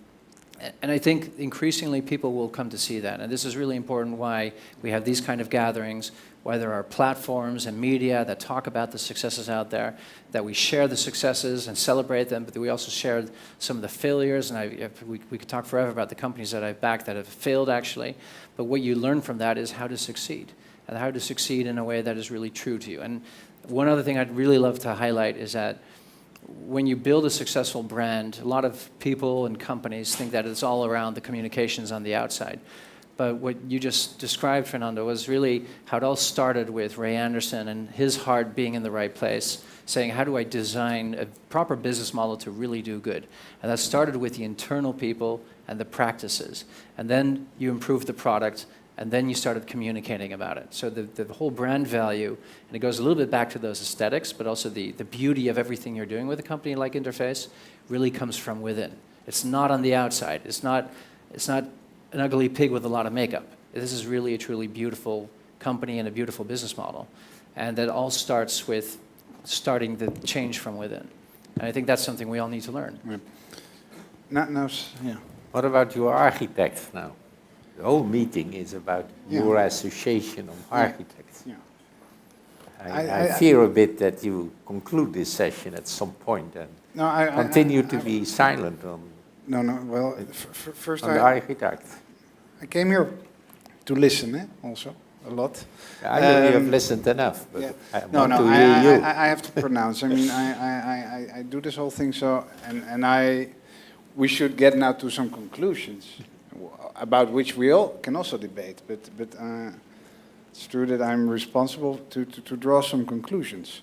I think increasingly people will come to see that. And this is really important why we have these kind of gatherings, why there are platforms and media that talk about the successes out there, that we share the successes and celebrate them, but that we also share some of the failures. And we could talk forever about the companies that I've backed that have failed, actually. But what you learn from that is how to succeed, and how to succeed in a way that is really true to you. And one other thing I'd really love to highlight is that when you build a successful brand, a lot of people and companies think that it's all around the communications on the outside. But what you just described, Fernando, was really how it all started with Ray Anderson and his heart being in the right place, saying, how do I design a proper business model to really do good? And that started with the internal people and the practices. And then you improved the product, and then you started communicating about it. So the whole brand value, and it goes a little bit back to those aesthetics, but also the beauty of everything you're doing with a company like Interface really comes from within. It's not on the outside. It's not an ugly pig with a lot of makeup. This is really a truly beautiful company and a beautiful business model. And that all starts with starting the change from within. And I think that's something we all need to learn. Yeah. What about your architects now? The whole meeting is about your association of architects. Yeah. I fear a bit that you conclude this session at some point and continue to be silent on, Well, first on the architects. I came here to listen, also a lot. I know you have listened enough, but I want to hear you. I have to pronounce. I mean, I do this whole thing so, and we should get now to some conclusions about which we all can also debate. But it's true that I'm responsible to draw some conclusions.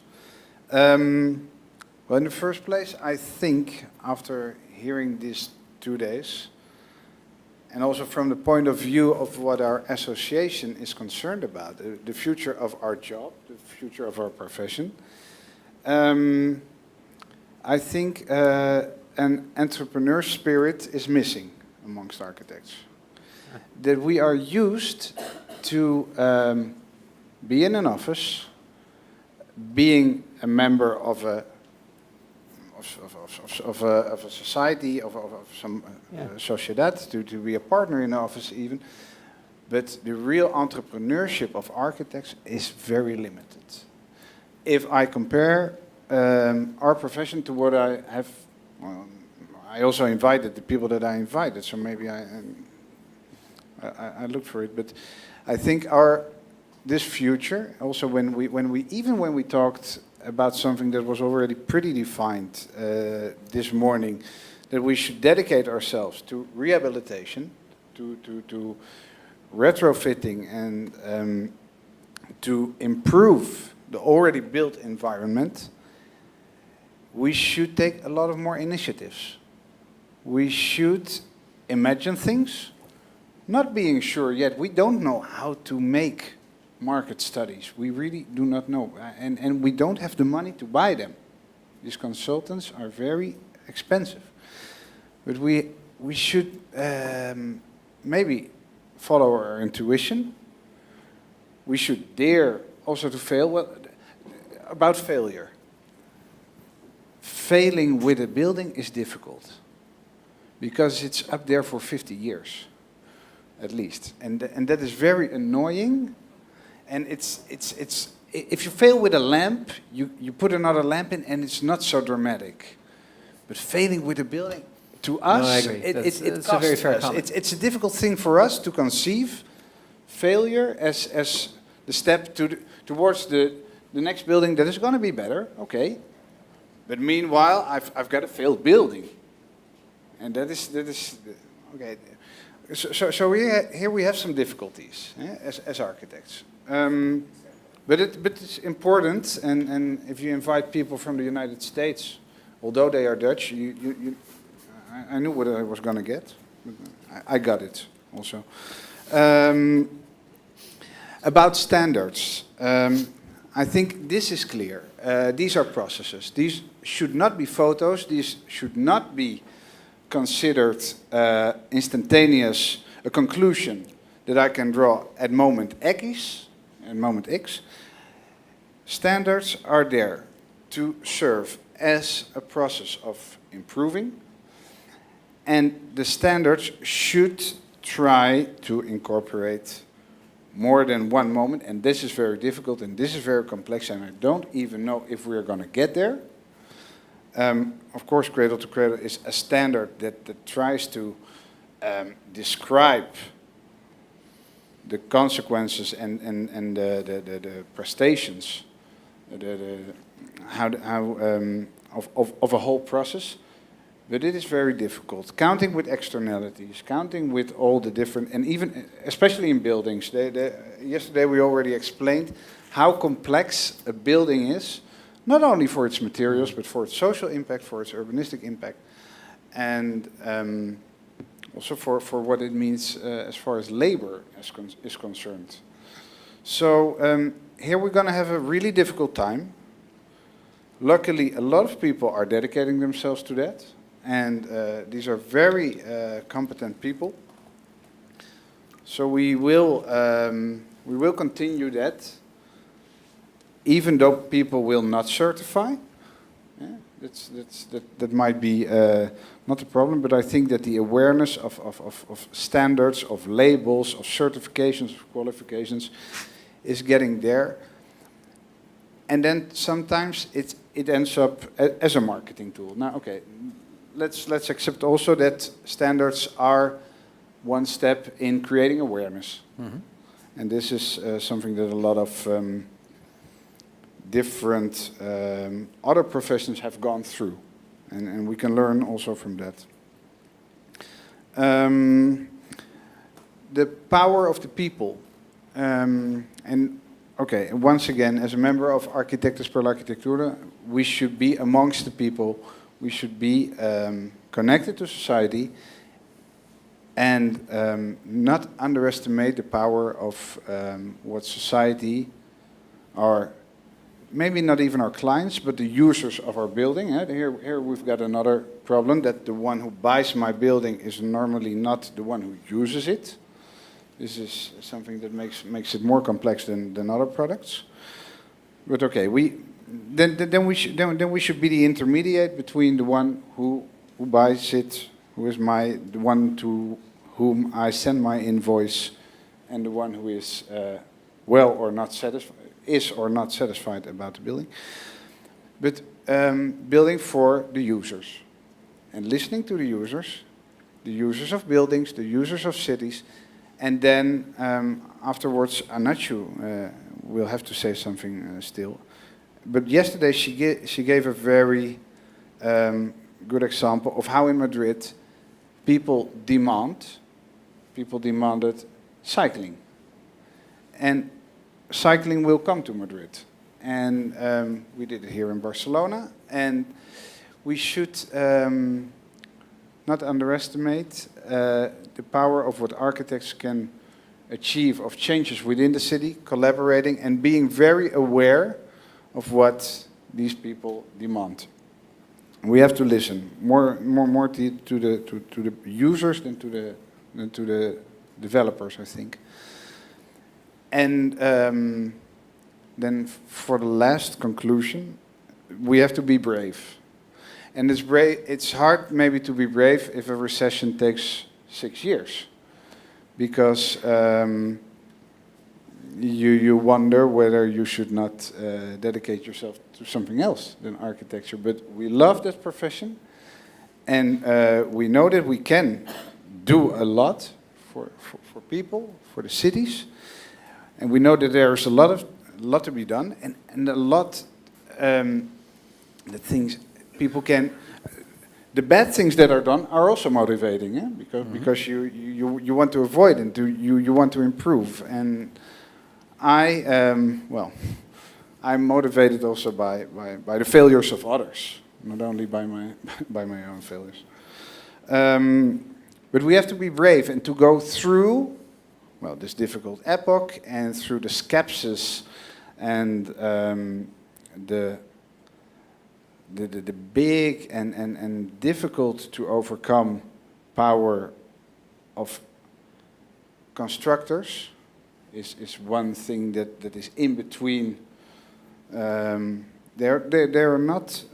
Well, in the first place, I think after hearing these 2 days, and also from the point of view of what our association is concerned about, the future of our job, the future of our profession, I think an entrepreneur spirit is missing amongst architects. That we are used to be in an office, being a member of a society, of some sociedad, to be a partner in the office even. But the real entrepreneurship of architects is very limited. If I compare our profession to what I have, well, I also invited the people that I invited, so maybe I looked for it. But I think this future, also when we talked about something that was already pretty defined this morning, that we should dedicate ourselves to rehabilitation, to retrofitting, and to improve the already built environment, we should take a lot of more initiatives. We should imagine things, not being sure yet. We don't know how to make market studies. We really do not know. And we don't have the money to buy them. These consultants are very expensive. But we should maybe follow our intuition. We should dare also to fail. Well, about failure. Failing with a building is difficult because it's up there for 50 years, at least. And that is very annoying. And it's if you fail with a lamp, you put another lamp in and it's not so dramatic. But failing with a building, to us, No, I agree. it That's a costs very fair us. comment. It's a difficult thing for us to conceive failure as the step towards the next building that is going to be better, okay. But meanwhile, I've got a failed building. And that is okay. So here we have some difficulties as architects. But it's important, and if you invite people from the United States, although they are Dutch, I knew what I was going to get. But I got it also. About standards, I think this is clear. These are processes. These should not be photos. These should not be considered instantaneous, a conclusion that I can draw at moment X. Standards are there to serve as a process of improving, and the standards should try to incorporate more than one moment, and this is very difficult and this is very complex, and I don't even know if we're going to get there. Of course, Cradle to Cradle is a standard that tries to describe the consequences and the prestations of a whole process, but it is very difficult. Counting with externalities, counting with all the different, and even especially in buildings. Yesterday we already explained how complex a building is, not only for its materials, but for its social impact, for its urbanistic impact, and also for what it means as far as labor is concerned. So here we're going to have a really difficult time. Luckily, a lot of people are dedicating themselves to that, and these are very competent people. So we will continue that, even though people will not certify. Yeah, that might be not a problem, but I think that the awareness of standards, of labels, of certifications, of qualifications is getting there. And then sometimes it ends up as a marketing tool. Now, okay, let's accept also that standards are one step in creating awareness. Mm-hmm. And this is something that a lot of different other professions have gone through. And we can learn also from that. The power of the people. And okay, once again, as a member of Architectes per l'Architectura, we should be amongst the people. We should be connected to society and not underestimate the power of what society, or maybe not even our clients, but the users of our building. Here we've got another problem, that the one who buys my building is normally not the one who uses it. This is something that makes it more complex than other products. But okay, then we should be the intermediate between the one who buys it, who is the one to whom I send my invoice, and the one who is well or not satisfied. Is or not satisfied about the building, but building for the users and listening to the users of buildings, the users of cities, and then afterwards Anachu will have to say something still. But yesterday she gave a very good example of how in Madrid people demanded cycling, and cycling will come to Madrid, and we did it here in Barcelona, and we should not underestimate the power of what architects can achieve of changes within the city, collaborating and being very aware of what these people demand. We have to listen more to the users than to the developers, I think. And then for the last conclusion, we have to be brave. And it's hard maybe to be brave if a recession takes 6 years, because you wonder whether you should not dedicate yourself to something else than architecture. But we love that profession, and we know that we can do a lot for people, for the cities, and we know that there's a lot to be done, and a lot the things people can. The bad things that are done are also motivating, eh? Because you want to avoid and you want to improve. And I'm motivated also by the failures of others, not only by my own failures. But we have to be brave and to go through, well, this difficult epoch and through the skepsis and the big and difficult to overcome power of constructors is one thing that is in between. They're not.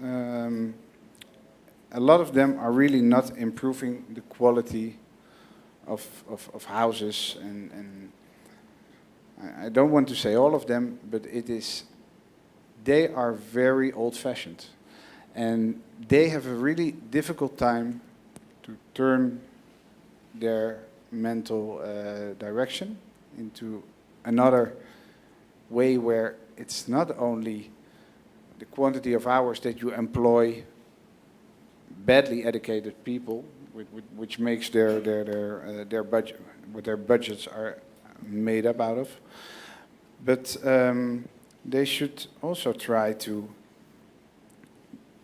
A lot of them are really not improving the quality of houses, and I don't want to say all of them, but they are very old-fashioned. And they have a really difficult time to turn their mental direction into another way where it's not only the quantity of hours that you employ badly educated people, which makes their budget, what their budgets are made up out of, but they should also try to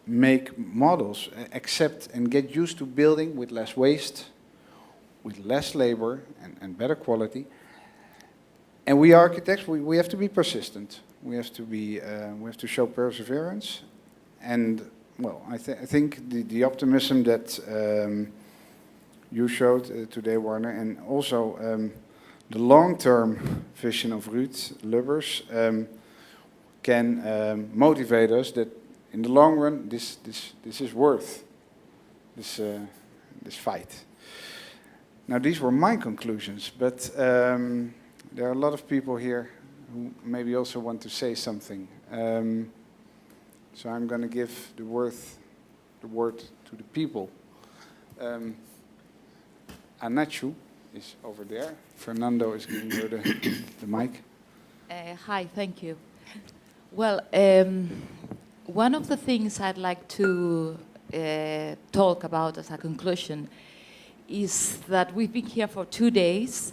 make models, accept and get used to building with less waste, with less labor and better quality. And we architects, we have to be persistent. We have to show perseverance. And well, I think the optimism that you showed today, Warner, and also the long-term vision of Ruud Lubbers can motivate us that in the long run, this is worth this fight. Now, these were my conclusions, but there are a lot of people here who maybe also want to say something. So I'm going to give the word to the people. Anachu is over there. Fernando is giving her the mic. Hi, thank you. Well, one of the things I'd like to talk about as a conclusion is that we've been here for 2 days,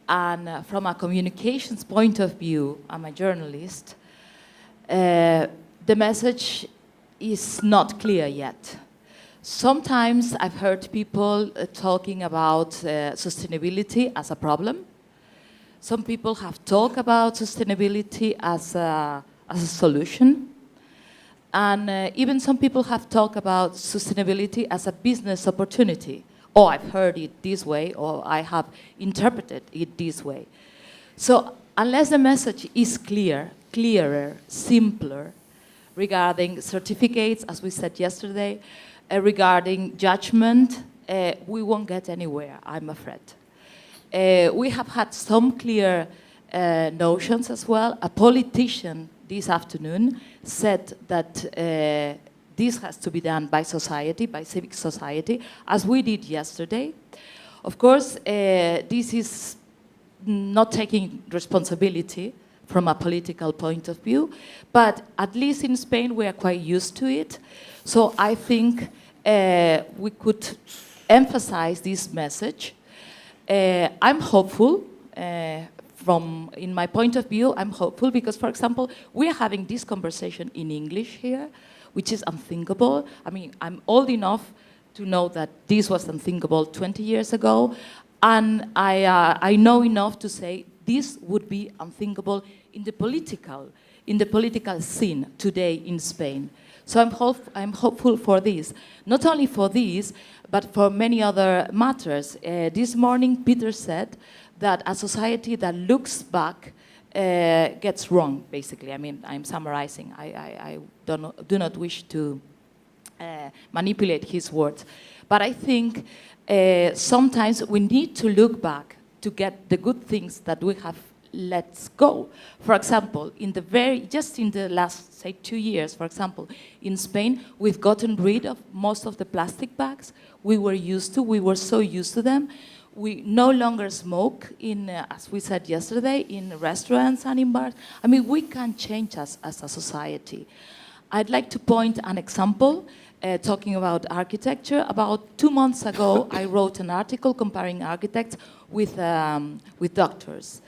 and from a communications point of view, I'm a journalist, the message is not clear yet. Sometimes I've heard people talking about sustainability as a problem. Some people have talked about sustainability as a solution. And even some people have talked about sustainability as a business opportunity. Or I've heard it this way, or I have interpreted it this way. So unless the message is clearer, simpler, regarding certificates, as we said yesterday, regarding judgment, we won't get anywhere, I'm afraid. We have had some clear notions as well. A politician this afternoon said that this has to be done by society, by civic society, as we did yesterday. Of course, this is not taking responsibility from a political point of view, but at least in Spain we are quite used to it. So I think we could emphasize this message. I'm hopeful. In my point of view, I'm hopeful because, for example, we are having this conversation in English here, which is unthinkable. I mean, I'm old enough to know that this was unthinkable 20 years ago, and I know enough to say this would be unthinkable in the political scene today in Spain. So I'm hopeful for this, not only for this, but for many other matters. This morning, Peter said that a society that looks back gets wrong, basically. I mean, I'm summarizing. I do not wish to manipulate his words. But I think sometimes we need to look back to get the good things that we have let go. For example, just in the last, say, 2 years, for example, in Spain, we've gotten rid of most of the plastic bags we were so used to them. We no longer smoke as we said yesterday, in restaurants and in bars. I mean, we can change us as a society. I'd like to point an example, talking about architecture. About 2 months ago, I wrote an article comparing architects with doctors.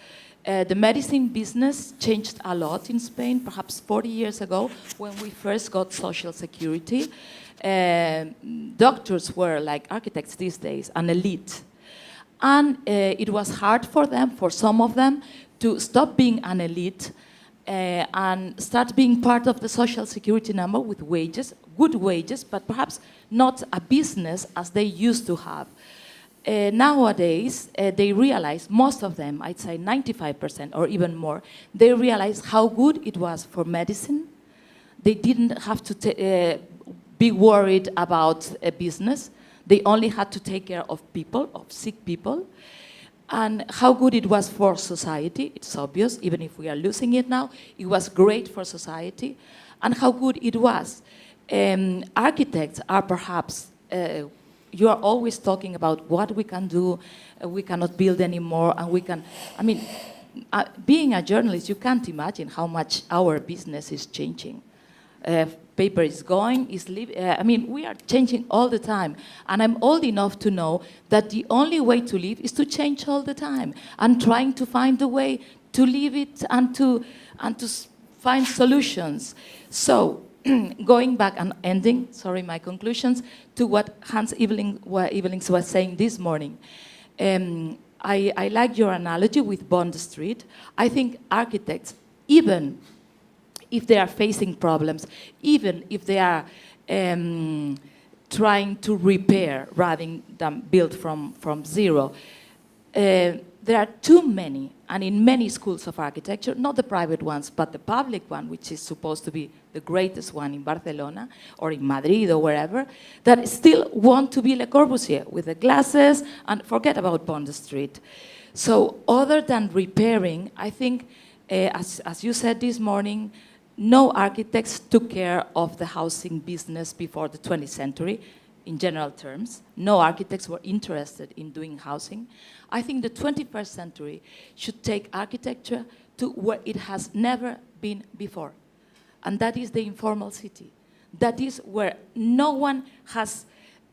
The medicine business changed a lot in Spain, perhaps 40 years ago, when we first got social security. Doctors were, like architects these days, an elite. And it was hard for them, for some of them, to stop being an elite and start being part of the social security number with wages, good wages, but perhaps not a business as they used to have. Nowadays, they realize, most of them, I'd say 95% or even more, they realize how good it was for medicine. They didn't have to be worried about a business. They only had to take care of people, of sick people. And how good it was for society, it's obvious, even if we are losing it now, it was great for society. And how good it was. Architects are perhaps, you are always talking about what we can do, we cannot build anymore, and we can, I mean, being a journalist, you can't imagine how much our business is changing. Paper is going, I mean, we are changing all the time. And I'm old enough to know that the only way to live is to change all the time and trying to find a way to live it and to find solutions. So, going back and ending, sorry, my conclusions, to what Hans Evelings was saying this morning. I like your analogy with Bond Street. I think architects, even if they are facing problems, even if they are trying to repair rather than build from zero, there are too many, and in many schools of architecture, not the private ones, but the public one, which is supposed to be the greatest one in Barcelona or in Madrid or wherever, that still want to be Le Corbusier with the glasses and forget about Bond Street. So other than repairing, I think, as you said this morning, no architects took care of the housing business before the 20th century, in general terms. No architects were interested in doing housing. I think the 21st century should take architecture to where it has never been before. And that is the informal city. That is where no one has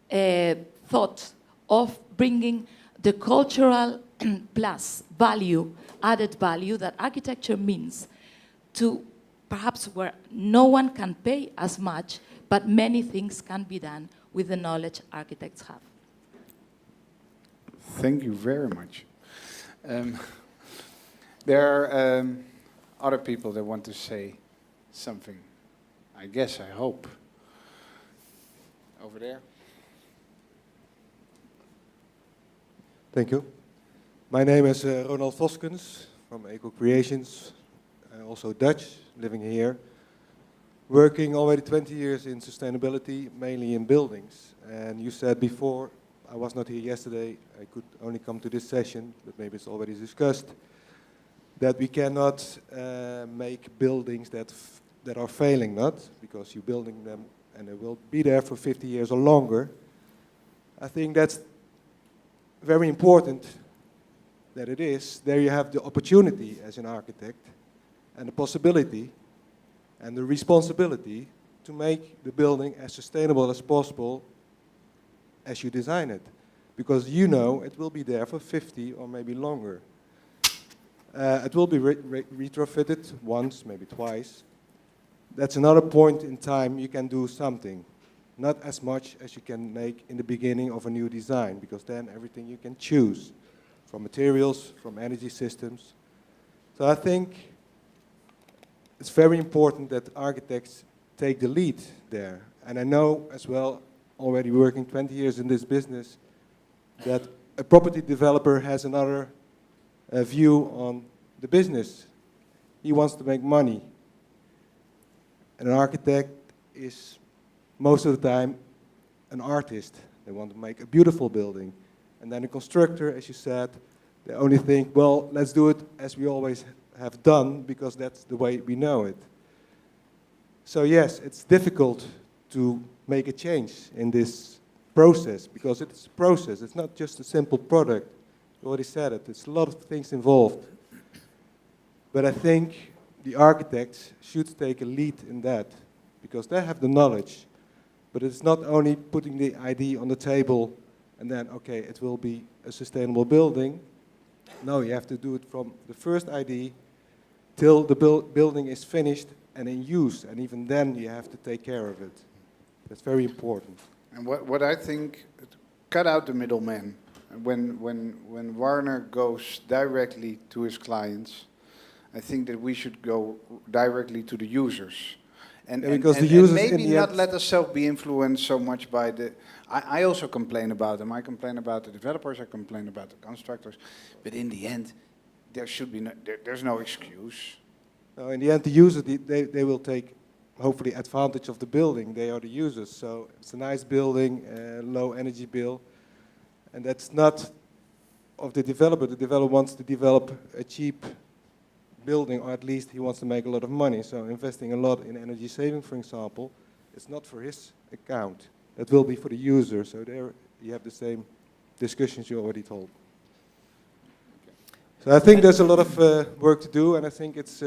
thought of bringing the cultural plus value, added value that architecture means to perhaps where no one can pay as much, but many things can be done with the knowledge architects have. Thank you very much. There are other people that want to say something. I guess, I hope. Over there. Thank you. My name is Ronald Voskens from Eco Creations, also Dutch, living here, working already 20 years in sustainability, mainly in buildings. And you said before, I was not here yesterday, I could only come to this session, but maybe it's already discussed, that we cannot make buildings that are failing, not because you're building them and they will be there for 50 years or longer. I think that's very important that it is. There you have the opportunity as an architect and the possibility and the responsibility to make the building as sustainable as possible as you design it. Because you know it will be there for 50 or maybe longer. It will be retrofitted once, maybe twice. That's another point in time you can do something. not as much as you can make in the beginning of a new design, because then everything you can choose, from materials, from energy systems. So I think it's very important that architects take the lead there. And I know as well, already working 20 years in this business, that a property developer has another view on the business. He wants to make money. And an architect is most of the time an artist. They want to make a beautiful building. And then a constructor, as you said, they only think, well, let's do it as we always have done, because that's the way we know it. So yes, it's difficult to make a change in this process, because it's a process. It's not just a simple product. You already said it. There's a lot of things involved. But I think the architects should take a lead in that, because they have the knowledge. But it's not only putting the idea on the table and then, okay, it will be a sustainable building. No, you have to do it from the first idea till the building is finished and in use. And even then, you have to take care of it. That's very important. And what I think, cut out the middleman. When Warner goes directly to his clients, I think that we should go directly to the users. And, Yeah, because the users maybe in the not end- let ourselves be influenced so much by the... I also complain about them. I complain about the developers. I complain about the constructors. But in the end, there should be there's no excuse. No, in the end, the users, they will take, hopefully, advantage of the building. They are the users. So it's a nice building, low energy bill. And that's not of the developer. The developer wants to develop a cheap building, or at least he wants to make a lot of money. So investing a lot in energy saving, for example, it's not for his account. It will be for the user. So there you have the same discussions you already told. So I think there's a lot of work to do, and I think it's,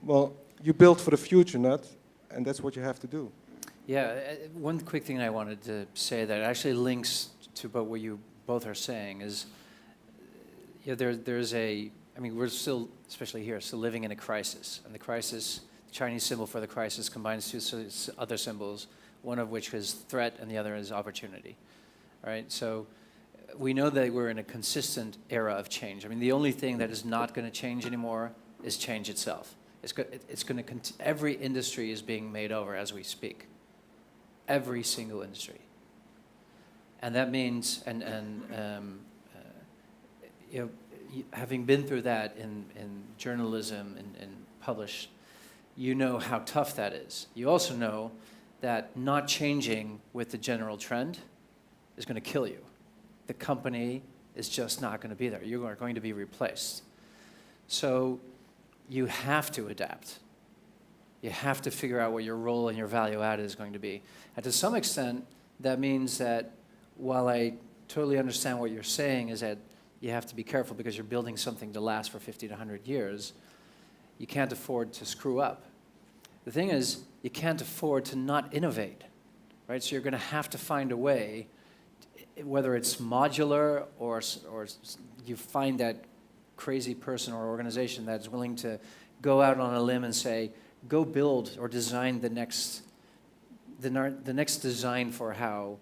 well, you build for the future, not, and that's what you have to do. Yeah, one quick thing I wanted to say that actually links to what you both are saying is, there's a, I mean, we're still, especially here, still living in a crisis. And the crisis, the Chinese symbol for the crisis combines two other symbols, one of which is threat and the other is opportunity, right? So we know that we're in a consistent era of change. I mean, the only thing that is not going to change anymore is change itself. It's going to, every industry is being made over as we speak. Every single industry. And that means, having been through that in journalism and published, you know how tough that is. You also know that not changing with the general trend is going to kill you. The company is just not going to be there. You are going to be replaced. So you have to adapt. You have to figure out what your role and your value add is going to be. And to some extent, that means that while I totally understand what you're saying is that you have to be careful because you're building something to last for 50 to 100 years, you can't afford to screw up. The thing is, you can't afford to not innovate, right? So you're going to have to find a way, whether it's modular or you find that crazy person or organization that's willing to go out on a limb and say, go build or design the next design for how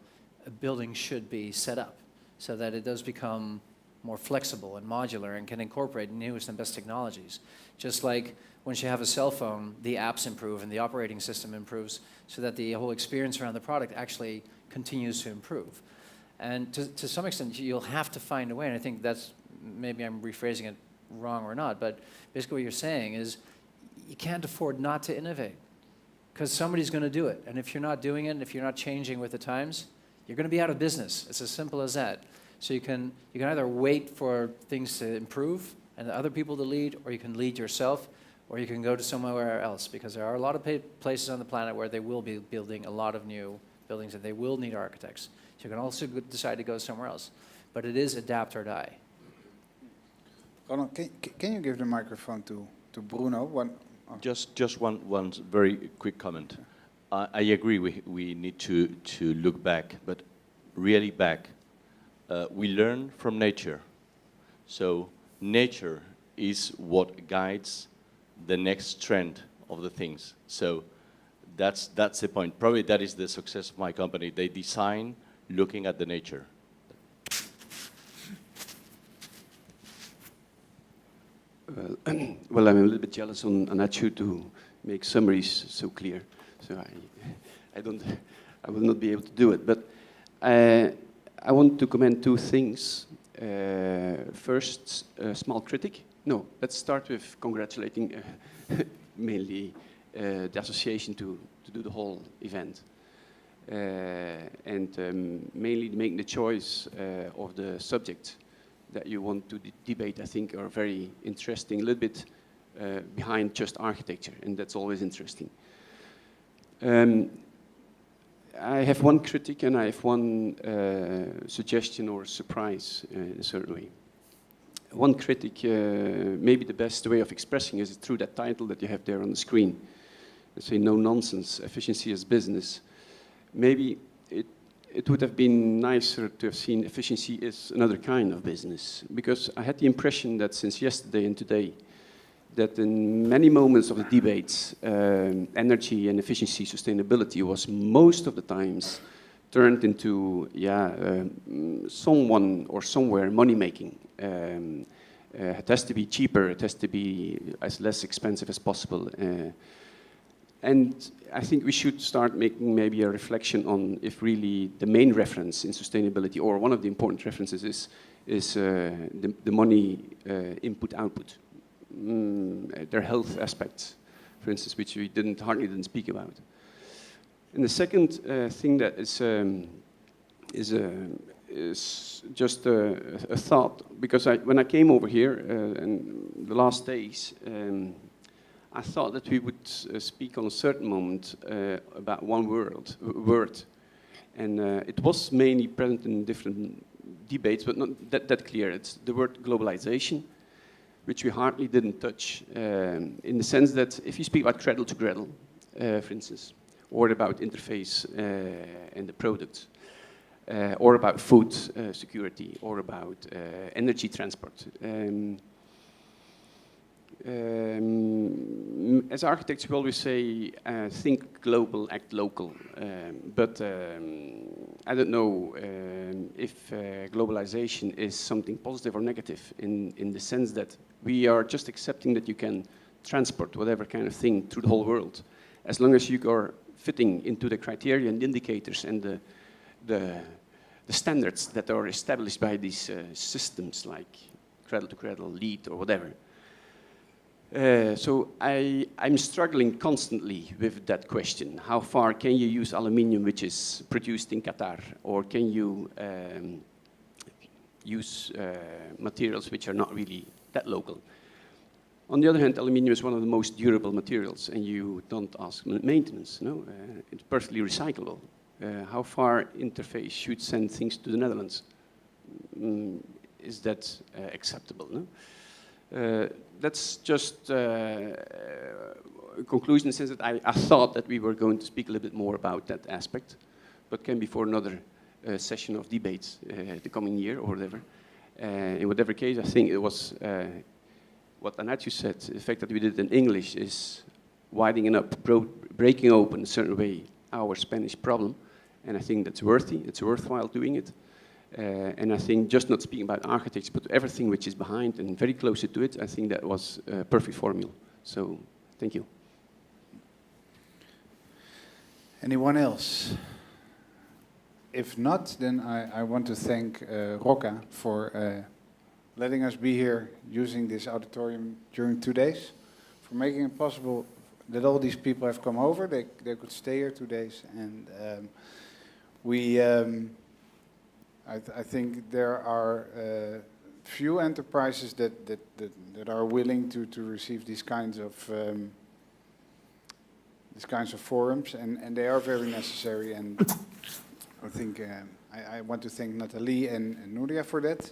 a building should be set up so that it does become more flexible and modular and can incorporate newest and best technologies. Just like once you have a cell phone, the apps improve and the operating system improves so that the whole experience around the product actually continues to improve. And to some extent, you'll have to find a way, and I think that's, maybe I'm rephrasing it wrong or not, but basically what you're saying is you can't afford not to innovate because somebody's going to do it. And if you're not doing it, if you're not changing with the times, you're going to be out of business. It's as simple as that. So you can either wait for things to improve and other people to lead, or you can lead yourself, or you can go to somewhere else, because there are a lot of places on the planet where they will be building a lot of new buildings and they will need architects. So you can also decide to go somewhere else. But it is adapt or die. Ronald, can you give the microphone to Bruno? Just one very quick comment. I agree we need to look back, but really back. We learn from nature. So nature is what guides the next trend of the things. So That's the point. Probably that is the success of my company. They design looking at the nature. Well, I'm a little bit jealous on Anachu to make summaries so clear. So I will not be able to do it. But I want to comment two things. First, small critic. No, let's start with congratulating mainly the association to do the whole event. And mainly making the choice of the subject that you want to debate, I think, are very interesting, a little bit behind just architecture, and that's always interesting. I have one critic and I have one suggestion or surprise, certainly. One critic, maybe the best way of expressing is through that title that you have there on the screen. They say, no nonsense, efficiency is business. Maybe it would have been nicer to have seen efficiency is another kind of business, because I had the impression that since yesterday and today, that in many moments of the debates, energy and efficiency, sustainability was most of the times turned into, someone or somewhere money-making. It has to be cheaper, it has to be as less expensive as possible. And I think we should start making maybe a reflection on if really the main reference in sustainability, or one of the important references, is the money input-output. Their health aspects, for instance, which we hardly didn't speak about. And the second thing that is just a thought, because when I came over here in the last days, I thought that we would speak on a certain moment about one word. And it was mainly present in different debates, but not that clear. It's the word globalization, which we hardly didn't touch, in the sense that if you speak about cradle to cradle, for instance, or about interface and the products, or about food security, or about energy transport. As architects, we always say, think global, act local. But I don't know if globalization is something positive or negative, in the sense that we are just accepting that you can transport whatever kind of thing through the whole world, as long as you are fitting into the criteria and indicators and the standards that are established by these systems, like cradle to cradle, LEED, or whatever. So I'm struggling constantly with that question. How far can you use aluminium which is produced in Qatar? Or can you use materials which are not really that local? On the other hand, aluminium is one of the most durable materials, and you don't ask maintenance, no? It's perfectly recyclable. How far interface should send things to the Netherlands? Is that acceptable, no? That's just a conclusion in the sense that I thought that we were going to speak a little bit more about that aspect, but can be for another session of debates the coming year or whatever. In whatever case, I think it was what Anachu said, the fact that we did it in English is widening up, breaking open in a certain way our Spanish problem, and I think that's worthy, it's worthwhile doing it. And I think just not speaking about architects, but everything which is behind and very close to it, I think that was a perfect formula. So, thank you. Anyone else? If not, then I want to thank Roca for letting us be here using this auditorium during 2 days, for making it possible that all these people have come over. They could stay here 2 days, and I think there are few enterprises that are willing to receive these kinds of forums, and they are very necessary. And I think I want to thank Nathalie and Nuria for that,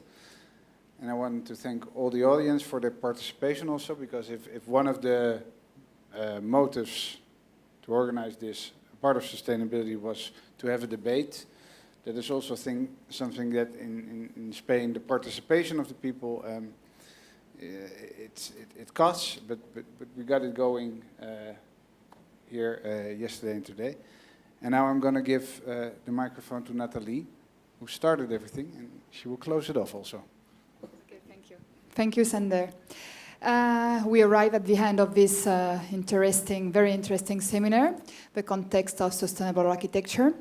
and I want to thank all the audience for their participation also, because if one of the motives to organize this part of sustainability was to have a debate, that is also something that in Spain, the participation of the people, it costs, but we got it going here yesterday and today. And now I'm going to give the microphone to Nathalie, who started everything, and she will close it off also. Okay, thank you. Thank you, Sander. We arrive at the end of this very interesting seminar, the context of sustainable architecture.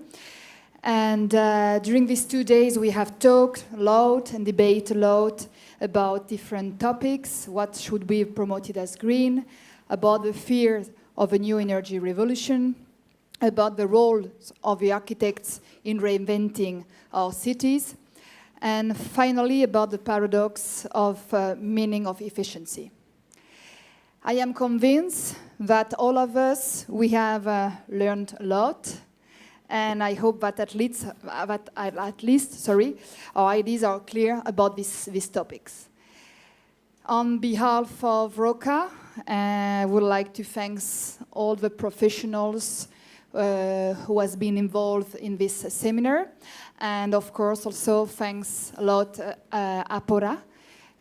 And during these 2 days, we have talked a lot and debated a lot about different topics, what should be promoted as green, about the fear of a new energy revolution, about the role of the architects in reinventing our cities, and finally about the paradox of meaning of efficiency. I am convinced that all of us, we have learned a lot, and I hope that at least, our ideas are clear about these topics. On behalf of Roca, I would like to thank all the professionals who has been involved in this seminar, and of course also thanks a lot Apora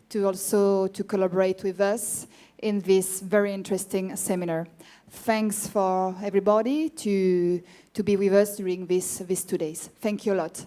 to collaborate with us in this very interesting seminar. Thanks for everybody to be with us during these 2 days. Thank you a lot.